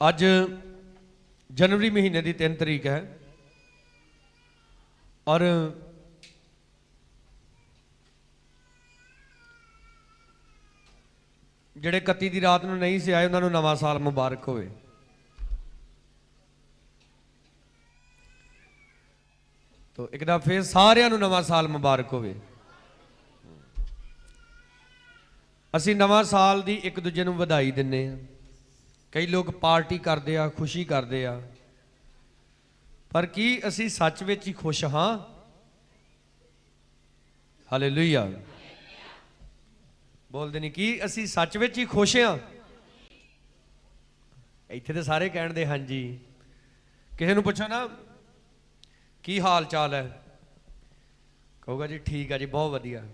अज जनवरी महीने की 3 तरीक है और ਜਿਹੜੇ 31 ਦੀ ਰਾਤ ਨੂੰ नहीं से आए उन्होंने नवा साल मुबारक होवे। तो एक दफा फिर सारिਆਂ ਨੂੰ नवा साल मुबारक होवे। ਅਸੀਂ नवा साल ਦੀ एक दूजे ਨੂੰ ਵਧਾਈ ਦਿੰਨੇ ਆ। कई लोग पार्टी करते आ, खुशी करते आ, पर की असी सच विच ही खुश हाँ? हालेलुया बोलते नहीं कि असी सच विच ही खुश हाँ? इत्थे तो सारे कहण दे हाँ जी। किसी नूं पुछो ना की हाल चाल है, कहूगा जी ठीक है जी बहुत वधिया।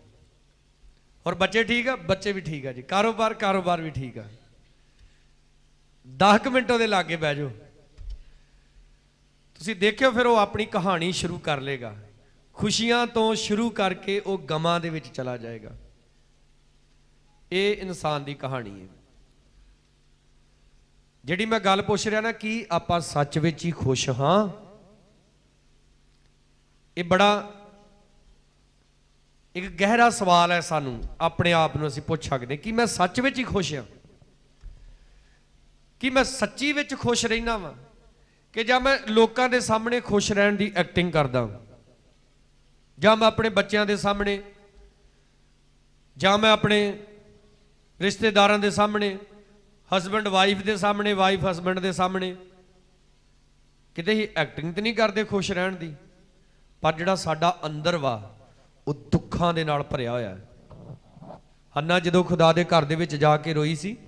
और बच्चे ठीक है? बच्चे भी ठीक है जी। कारोबार भी ठीक है। 10 मिनट ਉਹਦੇ ਲਾਗੇ ਬਹਿ ਜਾਓ, ਤੁਸੀਂ ਦੇਖਿਓ ਫਿਰ ਉਹ ਆਪਣੀ ਕਹਾਣੀ ਸ਼ੁਰੂ ਕਰ ਲੇਗਾ। ਖੁਸ਼ੀਆਂ ਤੋਂ ਸ਼ੁਰੂ ਕਰਕੇ ਉਹ ਗਮਾਂ ਦੇ ਵਿੱਚ ਚਲਾ ਜਾਏਗਾ। ਇਹ ਇਨਸਾਨ ਦੀ ਕਹਾਣੀ ਹੈ। ਜਿਹੜੀ ਮੈਂ ਗੱਲ ਪੁੱਛ ਰਿਹਾ ਨਾ ਕਿ ਆਪਾਂ ਸੱਚ ਵਿੱਚ ਹੀ ਖੁਸ਼ ਹਾਂ, ਇਹ ਬੜਾ ਇੱਕ ਗਹਿਰਾ ਸਵਾਲ ਹੈ। ਸਾਨੂੰ ਆਪਣੇ ਆਪ ਨੂੰ ਅਸੀਂ ਪੁੱਛ ਸਕਦੇ ਕਿ ਮੈਂ ਸੱਚ ਵਿੱਚ ਹੀ ਖੁਸ਼ ਹਾਂ, कि मैं सच्ची विच खुश रहना वा, कि जां मैं लोकां दे सामने खुश रहन दी एक्टिंग करदा, जां मैं अपने बच्चों के सामने, जां मैं अपने रिश्तेदारां दे सामने, हसबैंड वाइफ के सामने, वाइफ हसबैंड के सामने किते ही एक्टिंग तो नहीं करते खुश रहन दी, पर जिहड़ा साडा अंदर वा वो दुखां दे नाल भरिया होया है। हन्ना जदों खुदा दे घर दे विच जाके रोई सी,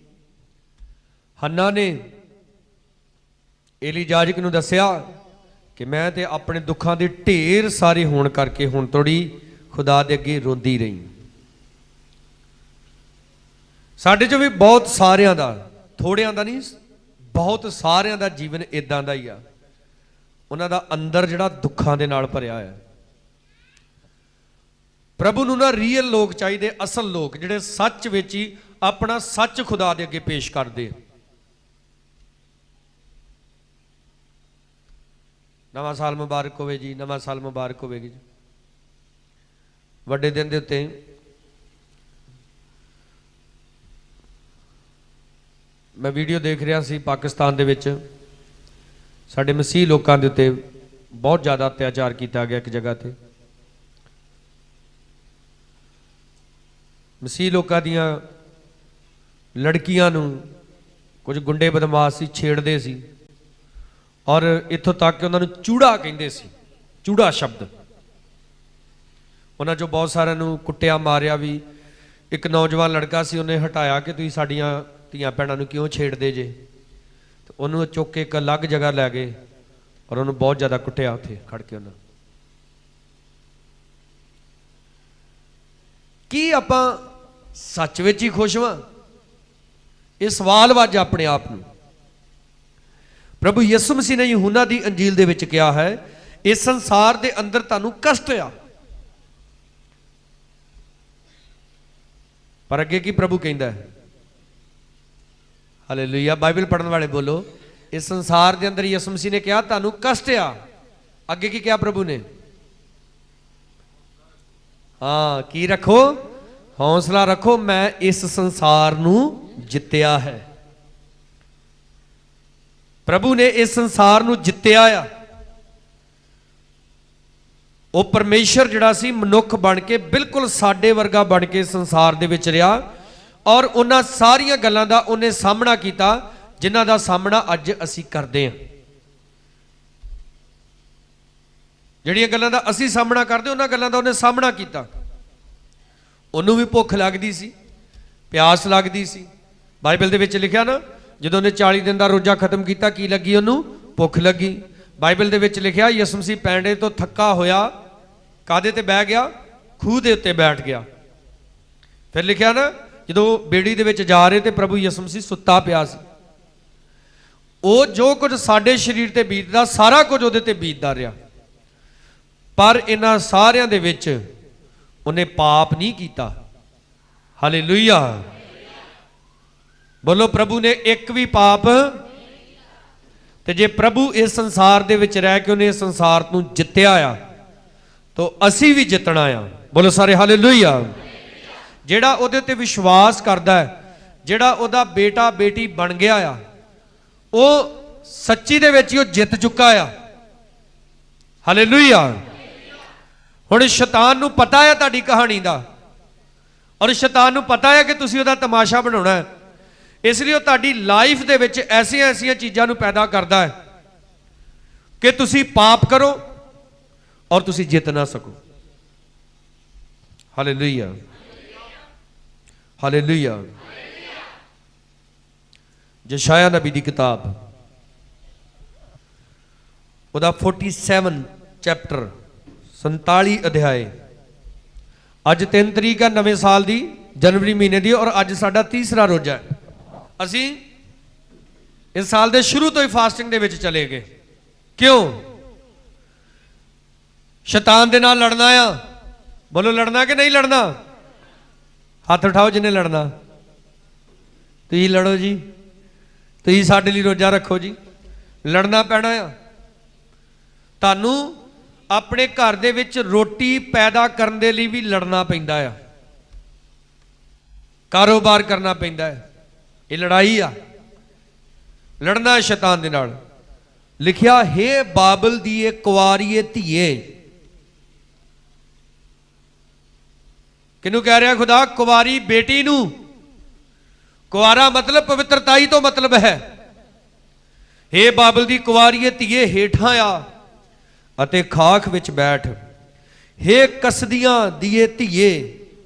हन्ना ने एली याजक नूं दस्सिया कि मैं ते अपने दुखों के ढेर सारे होने करके हुण थोड़ी खुदा दे अगे रोंदी रही। साडे चों भी बहुत सारियां दा, थोड़ियां दा नहीं, बहुत सारियां दा जीवन इदां दा ही आ। उन्हां दा अंदर जिहड़ा दुखां दे नाल भरिया है। प्रभु नूं ना रीयल लोग चाहिए, असल लोग जिहड़े सच विच ही अपना सच खुदा दे अगे पेश करदे। नवा साल मुबारक होवे जी, नवा साल मुबारक होवेगी जी। वड्डे दिन दे उत्ते मैं वीडियो देख रहा सी, पाकिस्तान दे विच साडे मसीह लोकां दे उत्ते बहुत ज़्यादा अत्याचार किया गया। एक जगह ते मसीह लोकां दियां लड़कियां नूं कुछ गुंडे बदमाश सी छेड़दे सी, और इत्थों तक कि उन्होंने चूड़ा कहिंदे सी, चूड़ा शब्द। उन्होंने जो बहुत सारे कुट्टिया मारिया भी। एक नौजवान लड़का सी, उन्हें हटाया कि तुसीं साडियां धीआं भैणां नूं क्यों छेड़दे जे। तो उन्होंने चुक के एक अलग जगह लै गए और उन्होंने बहुत ज़्यादा कुट्टिया उत्थे खड़ के। उन्होंने की आपां सच विच ही खुश वां? ये सवाल वा अज अपने आप नूं। प्रभु यसु मसीह ने यूहन्ना दी अंजील दे विच कहा है, इस संसार दे अंदर तुहानूं कष्ट आ, पर अगे की प्रभु कहंदा है? हालेलुया। बाइबल पढ़न वाले बोलो, इस संसार दे अंदर यसु मसीह ने कहा तुहानूं कष्ट आ। अगे की कहा प्रभु ने? हाँ, की रखो? हौसला रखो, मैं इस संसार नूं जित्तिया है। प्रभु ने इस संसार नूं जित्तिया आ। वो परमेश्वर जिहड़ा सी मनुख बन के बिल्कुल साडे वर्गा बन के संसार दे विच रहा, और उन्हां सारियां गल्लां दा उन्हें सामना कीता जिन्हां दा सामना अज असीं करदे हां। जिहड़ियां गल्लां दा असीं सामना करदे उन्हां गल्लां दा उन्हें सामना कीता। उन्होंने भी भुख लगदी सी, प्यास लगदी सी। बाइबल दे विच लिखिया ना, जदों उन्हें 40 दिन का रोजा खत्म किया, की लगी? उन्होंने भुख लगी। बाइबल दे विच लिखिया यसु मसीह पैंडे तो थक्का होया कादे ते बह गया? खूह दे उत्ते बैठ गया। फिर लिखिया ना, जदों बेड़ी दे विच जा रहे थे प्रभु यसु मसीह सुत्ता पिया सी। वो जो कुछ साडे शरीर ते बीतदा सारा कुछ उहदे ते बीतदा रहा, पर इन्हां सारियां दे विच उन्हें पाप नहीं किया। हालेलुया बोलो, प्रभु ने एक भी पाप ਤੇ ਜੇ ਪ੍ਰਭੂ ਇਸ ਸੰਸਾਰ ਦੇ ਵਿੱਚ ਰਹਿ ਕੇ ਉਹਨੇ ਇਸ ਸੰਸਾਰ ਨੂੰ ਜਿੱਤਿਆ ਆ ਤਾਂ ਅਸੀਂ ਵੀ ਜਿੱਤਣਾ ਆ। ਬੋਲੋ ਸਾਰੇ ਹਾਲੇਲੂਇਆ। ਜਿਹੜਾ ਉਹਦੇ ਉੱਤੇ ਵਿਸ਼ਵਾਸ ਕਰਦਾ ਹੈ, ਜਿਹੜਾ ਉਹਦਾ ਬੇਟਾ ਬੇਟੀ ਬਣ ਗਿਆ ਆ, ਉਹ ਸੱਚੀ ਦੇ ਵਿੱਚ ਹੀ ਉਹ ਜਿੱਤ ਚੁੱਕਾ ਆ। ਹਾਲੇਲੂਇਆ। ਹੁਣ ਸ਼ੈਤਾਨ ਨੂੰ ਪਤਾ ਹੈ ਤੁਹਾਡੀ ਕਹਾਣੀ ਦਾ, ਔਰ ਸ਼ੈਤਾਨ ਨੂੰ ਪਤਾ ਹੈ ਕਿ ਤੁਸੀਂ ਉਹਦਾ ਤਮਾਸ਼ਾ ਬਣਾਉਣਾ ਹੈ। ਇਸ ਲਈ ਉਹ ਤੁਹਾਡੀ ਲਾਈਫ ਦੇ ਵਿੱਚ ਐਸੀਆਂ ਐਸੀਆਂ ਚੀਜ਼ਾਂ ਨੂੰ ਪੈਦਾ ਕਰਦਾ ਹੈ ਕਿ ਤੁਸੀਂ ਪਾਪ ਕਰੋ ਔਰ ਤੁਸੀਂ ਜਿੱਤ ਨਾ ਸਕੋ। Hallelujah, hallelujah. ਯਸ਼ਾਇਆ ਨਬੀ ਦੀ ਕਿਤਾਬ ਉਹਦਾ 47 ਚੈਪਟਰ 47 ਅਧਿਆਏ। ਅੱਜ 3 ਤਰੀਕ ਹੈ ਨਵੇਂ ਸਾਲ ਦੀ, ਜਨਵਰੀ ਮਹੀਨੇ ਦੀ, ਔਰ ਅੱਜ ਸਾਡਾ ਤੀਸਰਾ ਰੋਜ਼ਾ ਹੈ। ਅਸੀਂ ਇਸ ਸਾਲ ਦੇ ਸ਼ੁਰੂ ਤੋਂ ਹੀ ਫਾਸਟਿੰਗ ਦੇ ਵਿੱਚ ਚਲੇ ਗਏ। ਕਿਉਂ? ਸ਼ੈਤਾਨ ਦੇ ਨਾਲ ਲੜਨਾ ਆ। ਬੋਲੋ ਲੜਨਾ ਕਿ ਨਹੀਂ ਲੜਨਾ? ਹੱਥ ਉਠਾਓ ਜਿਹਨੇ ਲੜਨਾ। ਤੁਸੀਂ ਲੜੋ ਜੀ, ਤੁਸੀਂ ਸਾਡੇ ਲਈ ਰੋਜ਼ਾ ਰੱਖੋ ਜੀ। ਲੜਨਾ ਪੈਣਾ ਆ। ਤੁਹਾਨੂੰ ਆਪਣੇ ਘਰ ਦੇ ਵਿੱਚ ਰੋਟੀ ਪੈਦਾ ਕਰਨ ਦੇ ਲਈ ਵੀ ਲੜਨਾ ਪੈਂਦਾ ਆ, ਕਾਰੋਬਾਰ ਕਰਨਾ ਪੈਂਦਾ ਹੈ। ਇਹ ਲੜਾਈ ਆ, ਲੜਨਾ ਹੈ ਸ਼ੈਤਾਨ ਦੇ ਨਾਲ। ਲਿਖਿਆ, ਹੇ ਬਾਬਲ ਦੀ ਏ ਕੁਆਰੀਏ ਧੀਏ। ਕਿਹਨੂੰ ਕਹਿ ਰਿਹਾ ਖੁਦਾ? ਕੁਵਾਰੀ ਬੇਟੀ ਨੂੰ। ਕੁਆਰਾ ਮਤਲਬ ਪਵਿੱਤਰਤਾਈ ਤੋਂ ਮਤਲਬ ਹੈ। ਹੇ ਬਾਬਲ ਦੀ ਕੁਵਾਰੀਏ ਧੀਏ, ਹੇਠਾਂ ਆ ਅਤੇ ਖਾਖ ਵਿੱਚ ਬੈਠ। ਹੇ ਕਸਦੀਆਂ ਦੀਏ ਧੀਏ,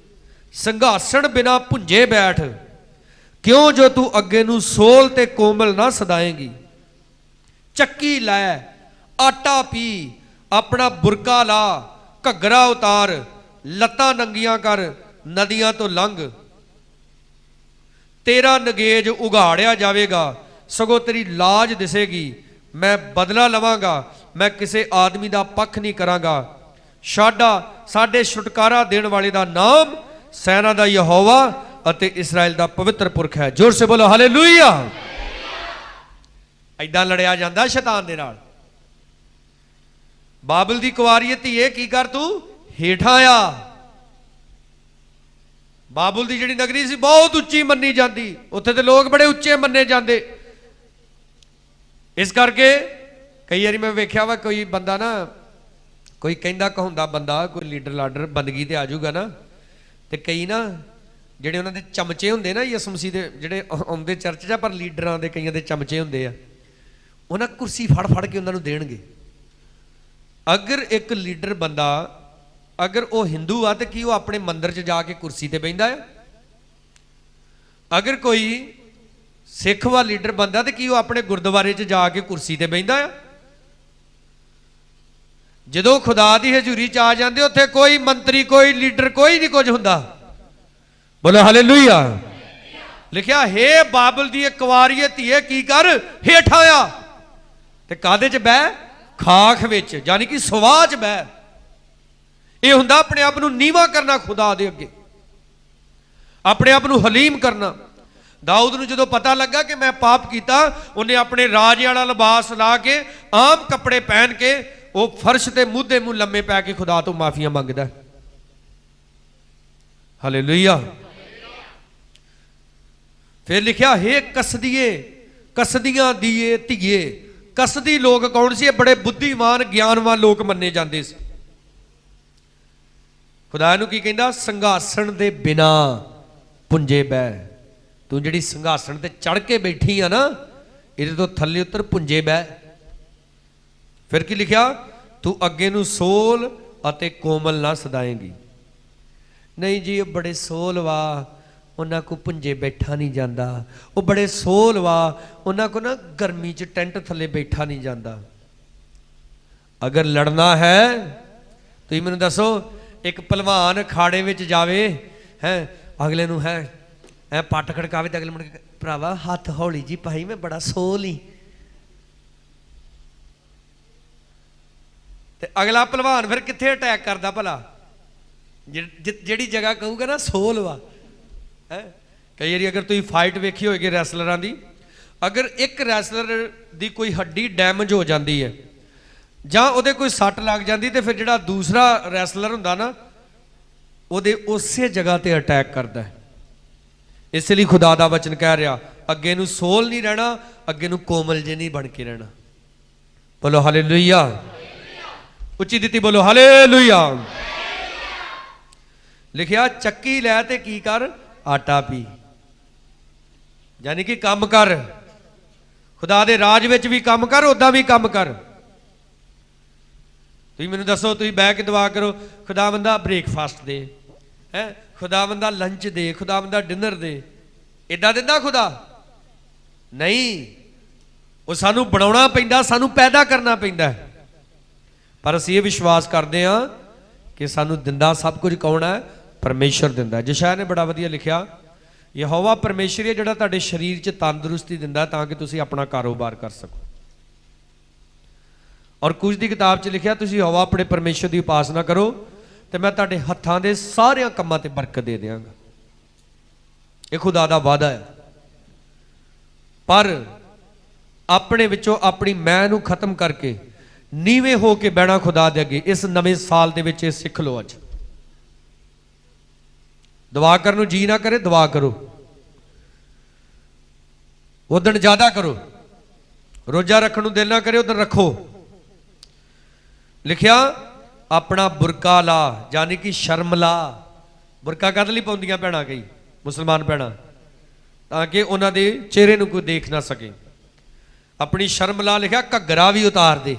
ਸੰਘਾਸਣ ਬਿਨਾ ਭੁੰਜੇ ਬੈਠ। ਕਿਉਂ ਜੋ ਤੂੰ ਅੱਗੇ ਨੂੰ ਸੋਲ ਤੇ ਕੋਮਲ ਨਾ ਸਦਾਏਂਗੀ। ਚੱਕੀ ਲੈ, ਆਟਾ ਪੀ, ਆਪਣਾ ਬੁਰਕਾ ਲਾ, ਘੱਗਰਾ ਉਤਾਰ, ਲੱਤਾਂ ਨੰਗੀਆਂ ਕਰ, ਨਦੀਆਂ ਤੋਂ ਲੰਘ। ਤੇਰਾ ਨਗੇਜ ਉਘਾੜਿਆ ਜਾਵੇਗਾ, ਸਗੋਂ ਤੇਰੀ ਲਾਜ ਦਿਸੇਗੀ। ਮੈਂ ਬਦਲਾ ਲਵਾਂਗਾ, ਮੈਂ ਕਿਸੇ ਆਦਮੀ ਦਾ ਪੱਖ ਨਹੀਂ ਕਰਾਂਗਾ। ਸਾਡਾ ਸਾਡੇ ਛੁਟਕਾਰਾ ਦੇਣ ਵਾਲੇ ਦਾ ਨਾਮ ਸੈਨਾ ਦਾ ਯਹੋਵਾ ਅਤੇ ਇਸਰਾਇਲ ਦਾ ਪਵਿੱਤਰ ਪੁਰਖ ਹੈ। ਜ਼ੋਰ ਸੇ ਬੋਲੋ ਹਾਲੇਲੂਇਆ। ਐਦਾਂ ਲੜਿਆ ਜਾਂਦਾ ਸ਼ੈਤਾਨ ਦੇ ਨਾਲ। ਬਾਬਲ ਦੀ ਕੁਆਰੀਏ ਧੀਏ, ਕੀ ਕਰ ਤੂੰ? ਹੇਠਾਂ ਆ। ਬਾਬੁਲ ਦੀ ਜਿਹੜੀ ਨਗਰੀ ਸੀ ਬਹੁਤ ਉੱਚੀ ਮੰਨੀ ਜਾਂਦੀ, ਉੱਥੇ ਤੇ ਲੋਕ ਬੜੇ ਉੱਚੇ ਮੰਨੇ ਜਾਂਦੇ। ਇਸ ਕਰਕੇ ਕਈ ਵਾਰੀ ਮੈਂ ਵੇਖਿਆ ਵਾ, ਕੋਈ ਬੰਦਾ ਨਾ, ਕੋਈ ਕਹਿੰਦਾ ਕਹਾਉਂਦਾ ਬੰਦਾ, ਕੋਈ ਲੀਡਰ ਲਾਡਰ ਬੰਦਗੀ ਤੇ ਆ ਜਾਊਗਾ ਨਾ, ਤੇ ਕਈ ਨਾ ਜਿਹੜੇ ਉਹਨਾਂ ਦੇ ਚਮਚੇ ਹੁੰਦੇ ਨਾ, ਯਿਸੂ ਮਸੀਹ ਦੇ ਜਿਹੜੇ ਆਉਂਦੇ ਚਰਚ 'ਚ, ਪਰ ਲੀਡਰਾਂ ਦੇ ਕਈਆਂ ਦੇ ਚਮਚੇ ਹੁੰਦੇ ਆ, ਉਹਨਾਂ ਕੁਰਸੀ ਫੜ ਫੜ ਕੇ ਉਹਨਾਂ ਨੂੰ ਦੇਣਗੇ। ਅਗਰ ਇੱਕ ਲੀਡਰ ਬੰਦਾ, ਅਗਰ ਉਹ ਹਿੰਦੂ ਆ, ਤੇ ਕੀ ਉਹ ਆਪਣੇ ਮੰਦਿਰ 'ਚ ਜਾ ਕੇ ਕੁਰਸੀ ਤੇ ਬਹਿੰਦਾ ਆ? ਅਗਰ ਕੋਈ ਸਿੱਖ ਵਾ ਲੀਡਰ ਬੰਦਾ, ਤੇ ਕੀ ਉਹ ਆਪਣੇ ਗੁਰਦੁਆਰੇ 'ਚ ਜਾ ਕੇ ਕੁਰਸੀ ਤੇ ਬਹਿੰਦਾ ਆ? ਜਦੋਂ ਖੁਦਾ ਦੀ ਹਜ਼ੂਰੀ 'ਚ ਆ ਜਾਂਦੇ, ਉੱਥੇ ਕੋਈ ਮੰਤਰੀ, ਕੋਈ ਲੀਡਰ, ਕੋਈ ਨਹੀਂ ਕੁਝ ਹੁੰਦਾ। ਬੋਲੋ ਹਾਲੇਲੂਇਆ। ਲਿਖਿਆ, ਹੇ ਬਾਬਲ ਦੀ ਕੁਆਰੀਏ ਧੀਏ, ਕੀ ਕਰ? ਹੇਠਾਂ ਆ। ਤੇ ਕਾਹਦੇ 'ਚ ਬਹਿ? ਖਾਖ ਵਿੱਚ, ਯਾਨੀ ਕਿ ਸਵਾਹ 'ਚ ਬਹਿ। ਇਹ ਹੁੰਦਾ ਆਪਣੇ ਆਪ ਨੂੰ ਨੀਵਾਂ ਕਰਨਾ ਖੁਦਾ ਦੇ ਅੱਗੇ, ਆਪਣੇ ਆਪ ਨੂੰ ਹਲੀਮ ਕਰਨਾ। ਦਾਊਦ ਨੂੰ ਜਦੋਂ ਪਤਾ ਲੱਗਾ ਕਿ ਮੈਂ ਪਾਪ ਕੀਤਾ, ਉਹਨੇ ਆਪਣੇ ਰਾਜ ਵਾਲਾ ਲਿਬਾਸ ਲਾ ਕੇ, ਆਮ ਕੱਪੜੇ ਪਹਿਨ ਕੇ, ਉਹ ਫਰਸ਼ ਤੇ ਮੂੰਹ ਦੇ ਮੂੰਹ ਲੰਮੇ ਪੈ ਕੇ ਖੁਦਾ ਤੋਂ ਮਾਫੀਆਂ ਮੰਗਦਾ। ਹਾਲੇਲੂਇਆ। ਫਿਰ ਲਿਖਿਆ, ਹੇ ਕਸਦੀਏ, ਕਸਦੀਆਂ ਦੀਏ ਧੀਏ। ਕਸਦੀ ਲੋਕ ਕੌਣ ਸੀ? ਇਹ ਬੜੇ ਬੁੱਧੀਮਾਨ ਗਿਆਨਵਾਨ ਲੋਕ ਮੰਨੇ ਜਾਂਦੇ ਸੀ। ਖੁਦਾ ਨੂੰ ਕੀ ਕਹਿੰਦਾ? ਸੰਘਾਸਣ ਦੇ ਬਿਨਾ ਪੁੰਜੇ ਬਹਿ। ਤੂੰ ਜਿਹੜੀ ਸੰਘਾਸਣ ਤੇ ਚੜ ਕੇ ਬੈਠੀ ਆ ਨਾ, ਇਹਦੇ ਤੋਂ ਥੱਲੇ ਉੱਤਰ ਪੁੰਜੇ ਬਹਿ। ਫਿਰ ਕੀ ਲਿਖਿਆ? ਤੂੰ ਅੱਗੇ ਨੂੰ ਸੋਲ ਅਤੇ ਕੋਮਲ ਨਾ ਸਦਾਏਂਗੀ। ਨਹੀਂ ਜੀ, ਉਹ ਬੜੇ ਸੋਲ ਵਾ, ਉਹਨਾਂ ਕੋ ਪੁੰਜੇ ਬੈਠਾ ਨਹੀਂ ਜਾਂਦਾ। ਉਹ ਬੜੇ ਸੋਲ ਵਾ, ਉਹਨਾਂ ਕੋ ਨਾ ਗਰਮੀ 'ਚ ਟੈਂਟ ਥੱਲੇ ਬੈਠਾ ਨਹੀਂ ਜਾਂਦਾ। ਅਗਰ ਲੜਨਾ ਹੈ, ਤੁਸੀਂ ਮੈਨੂੰ ਦੱਸੋ, ਇੱਕ ਭਲਵਾਨ ਅਖਾੜੇ ਵਿੱਚ ਜਾਵੇ, ਹੈ ਅਗਲੇ ਨੂੰ ਹੈ ਐ ਪੱਟ ਖੜਕਾਵੇ, ਤੇ ਅਗਲੇ ਮੁੜ ਕੇ, ਭਰਾਵਾ ਹੱਥ ਹੌਲੀ ਜੀ ਭਾਈ, ਮੈਂ ਬੜਾ ਸੋਲ ਹੀ। ਤੇ ਅਗਲਾ ਭਲਵਾਨ ਫਿਰ ਕਿੱਥੇ ਅਟੈਕ ਕਰਦਾ ਭਲਾ? ਜਿਹੜੀ ਜਗ੍ਹਾ ਕਹੂਗਾ ਨਾ ਸੋਲ ਵਾ। ਹੈ ਕਈ ਵਾਰੀ ਅਗਰ ਤੁਸੀਂ ਫਾਈਟ ਵੇਖੀ ਹੋਏਗੀ ਰੈਸਲਰਾਂ ਦੀ, अगर एक रैसलर की कोई हड्डी डैमेज हो जाती है ਜਾਂ ਉਹਦੇ ਕੋਈ ਸੱਟ ਲੱਗ ਜਾਂਦੀ ਤੇ ਫਿਰ ਜਿਹੜਾ ਦੂਸਰਾ ਰੈਸਲਰ ਹੁੰਦਾ ਨਾ ਉਹਦੇ ਉਸੇ ਜਗ੍ਹਾ ਤੇ ਅਟੈਕ ਕਰਦਾ ਹੈ। ਇਸ ਲਈ ਖੁਦਾ ਦਾ ਵਚਨ ਕਹਿ ਰਿਹਾ ਅੱਗੇ ਨੂੰ ਸੋਲ ਨਹੀਂ ਰਹਿਣਾ, ਅੱਗੇ ਨੂੰ ਕੋਮਲ ਜੇ ਨਹੀਂ ਬਣ ਕੇ ਰਹਿਣਾ। ਬੋਲੋ ਹਾਲੇਲੂਇਆ, ਉੱਚੀ ਦਿੱਤੀ ਬੋਲੋ ਹਾਲੇਲੂਇਆ। ਲਿਖਿਆ ਚੱਕੀ ਲੈ ਤੇ ਕੀ ਕਰ, ਆਟਾ ਪੀ, ਯਾਨੀ ਕਿ ਕੰਮ ਕਰ, ਖੁਦਾ ਦੇ ਰਾਜ ਵਿੱਚ ਵੀ ਕੰਮ ਕਰ, ਉੱਦਾਂ ਵੀ ਕੰਮ ਕਰ। ਤੁਸੀਂ ਮੈਨੂੰ ਦੱਸੋ, ਤੁਸੀਂ ਬਹਿ ਕੇ ਦੁਆ ਕਰੋ ਖੁਦਾਵੰਦਾ ਬ੍ਰੇਕਫਾਸਟ ਦੇ, ਹੈ ਖੁਦਾਵੰਦਾ ਲੰਚ ਦੇ, ਖੁਦਾਵੰਦਾ ਡਿਨਰ ਦੇ, ਇੱਦਾਂ ਦਿੰਦਾ ਖੁਦਾ? ਨਹੀਂ, ਉਹ ਸਾਨੂੰ ਬਣਾਉਣਾ ਪੈਂਦਾ, ਸਾਨੂੰ ਪੈਦਾ ਕਰਨਾ ਪੈਂਦਾ। ਪਰ ਅਸੀਂ ਇਹ ਵਿਸ਼ਵਾਸ ਕਰਦੇ ਹਾਂ ਕਿ ਸਾਨੂੰ ਦਿੰਦਾ ਸਭ ਕੁਝ ਕੌਣ ਹੈ? ਪਰਮੇਸ਼ਰ ਦਿੰਦਾ। ਯਸ਼ਾਇਆ ਨੇ ਬੜਾ ਵਧੀਆ ਲਿਖਿਆ, ਯਹੋਵਾ ਪਰਮੇਸ਼ਰ ਹੈ ਜਿਹੜਾ ਤੁਹਾਡੇ ਸਰੀਰ 'ਚ ਤੰਦਰੁਸਤੀ ਦਿੰਦਾ ਤਾਂ ਕਿ ਤੁਸੀਂ ਆਪਣਾ ਕਾਰੋਬਾਰ ਕਰ ਸਕੋ। ਔਰ ਕੁਝ ਦੀ ਕਿਤਾਬ 'ਚ ਲਿਖਿਆ ਤੁਸੀਂ ਯਹੋਵਾ ਆਪਣੇ ਪਰਮੇਸ਼ਰ ਦੀ ਉਪਾਸਨਾ ਕਰੋ ਤੇ ਮੈਂ ਤੁਹਾਡੇ ਹੱਥਾਂ ਦੇ ਸਾਰਿਆਂ ਕੰਮਾਂ ਤੇ ਬਰਕਤ ਦੇ ਦਿਆਂਗਾ। ਇਹ ਖੁਦਾ ਦਾ ਵਾਅਦਾ ਹੈ। ਪਰ ਆਪਣੇ ਵਿੱਚੋਂ ਆਪਣੀ ਮੈਂ ਨੂੰ ਖਤਮ ਕਰਕੇ ਨੀਵੇਂ ਹੋ ਕੇ ਬਹਿਣਾ ਖੁਦਾ ਦੇ ਅੱਗੇ ਇਸ ਨਵੇਂ ਸਾਲ ਦੇ ਵਿੱਚ ਇਹ ਸਿੱਖ ਲਓ। ਅੱਜ ਦੁਆ ਕਰਨ ਨੂੰ ਜੀ ਨਾ ਕਰੇ, ਦੁਆ ਕਰੋ, ਉਦਣ ਜ਼ਿਆਦਾ ਕਰੋ। ਰੋਜ਼ਾ ਰੱਖਣ ਨੂੰ ਦਿਲ ਨਾ ਕਰੇ, ਉਦਣ ਰੱਖੋ। ਲਿਖਿਆ ਆਪਣਾ ਬੁਰਕਾ ਲਾ, ਯਾਨੀ ਕਿ ਸ਼ਰਮ ਲਾ। ਬੁਰਕਾ ਕਦ ਲਈ ਪਾਉਂਦੀਆਂ ਭੈਣਾਂ ਕਈ ਮੁਸਲਮਾਨ ਭੈਣਾਂ? ਤਾਂ ਕਿ ਉਹਨਾਂ ਦੇ ਚਿਹਰੇ ਨੂੰ ਕੋਈ ਦੇਖ ਨਾ ਸਕੇ। ਆਪਣੀ ਸ਼ਰਮ ਲਾ। ਲਿਖਿਆ ਘੱਗਰਾ ਵੀ ਉਤਾਰ ਦੇ।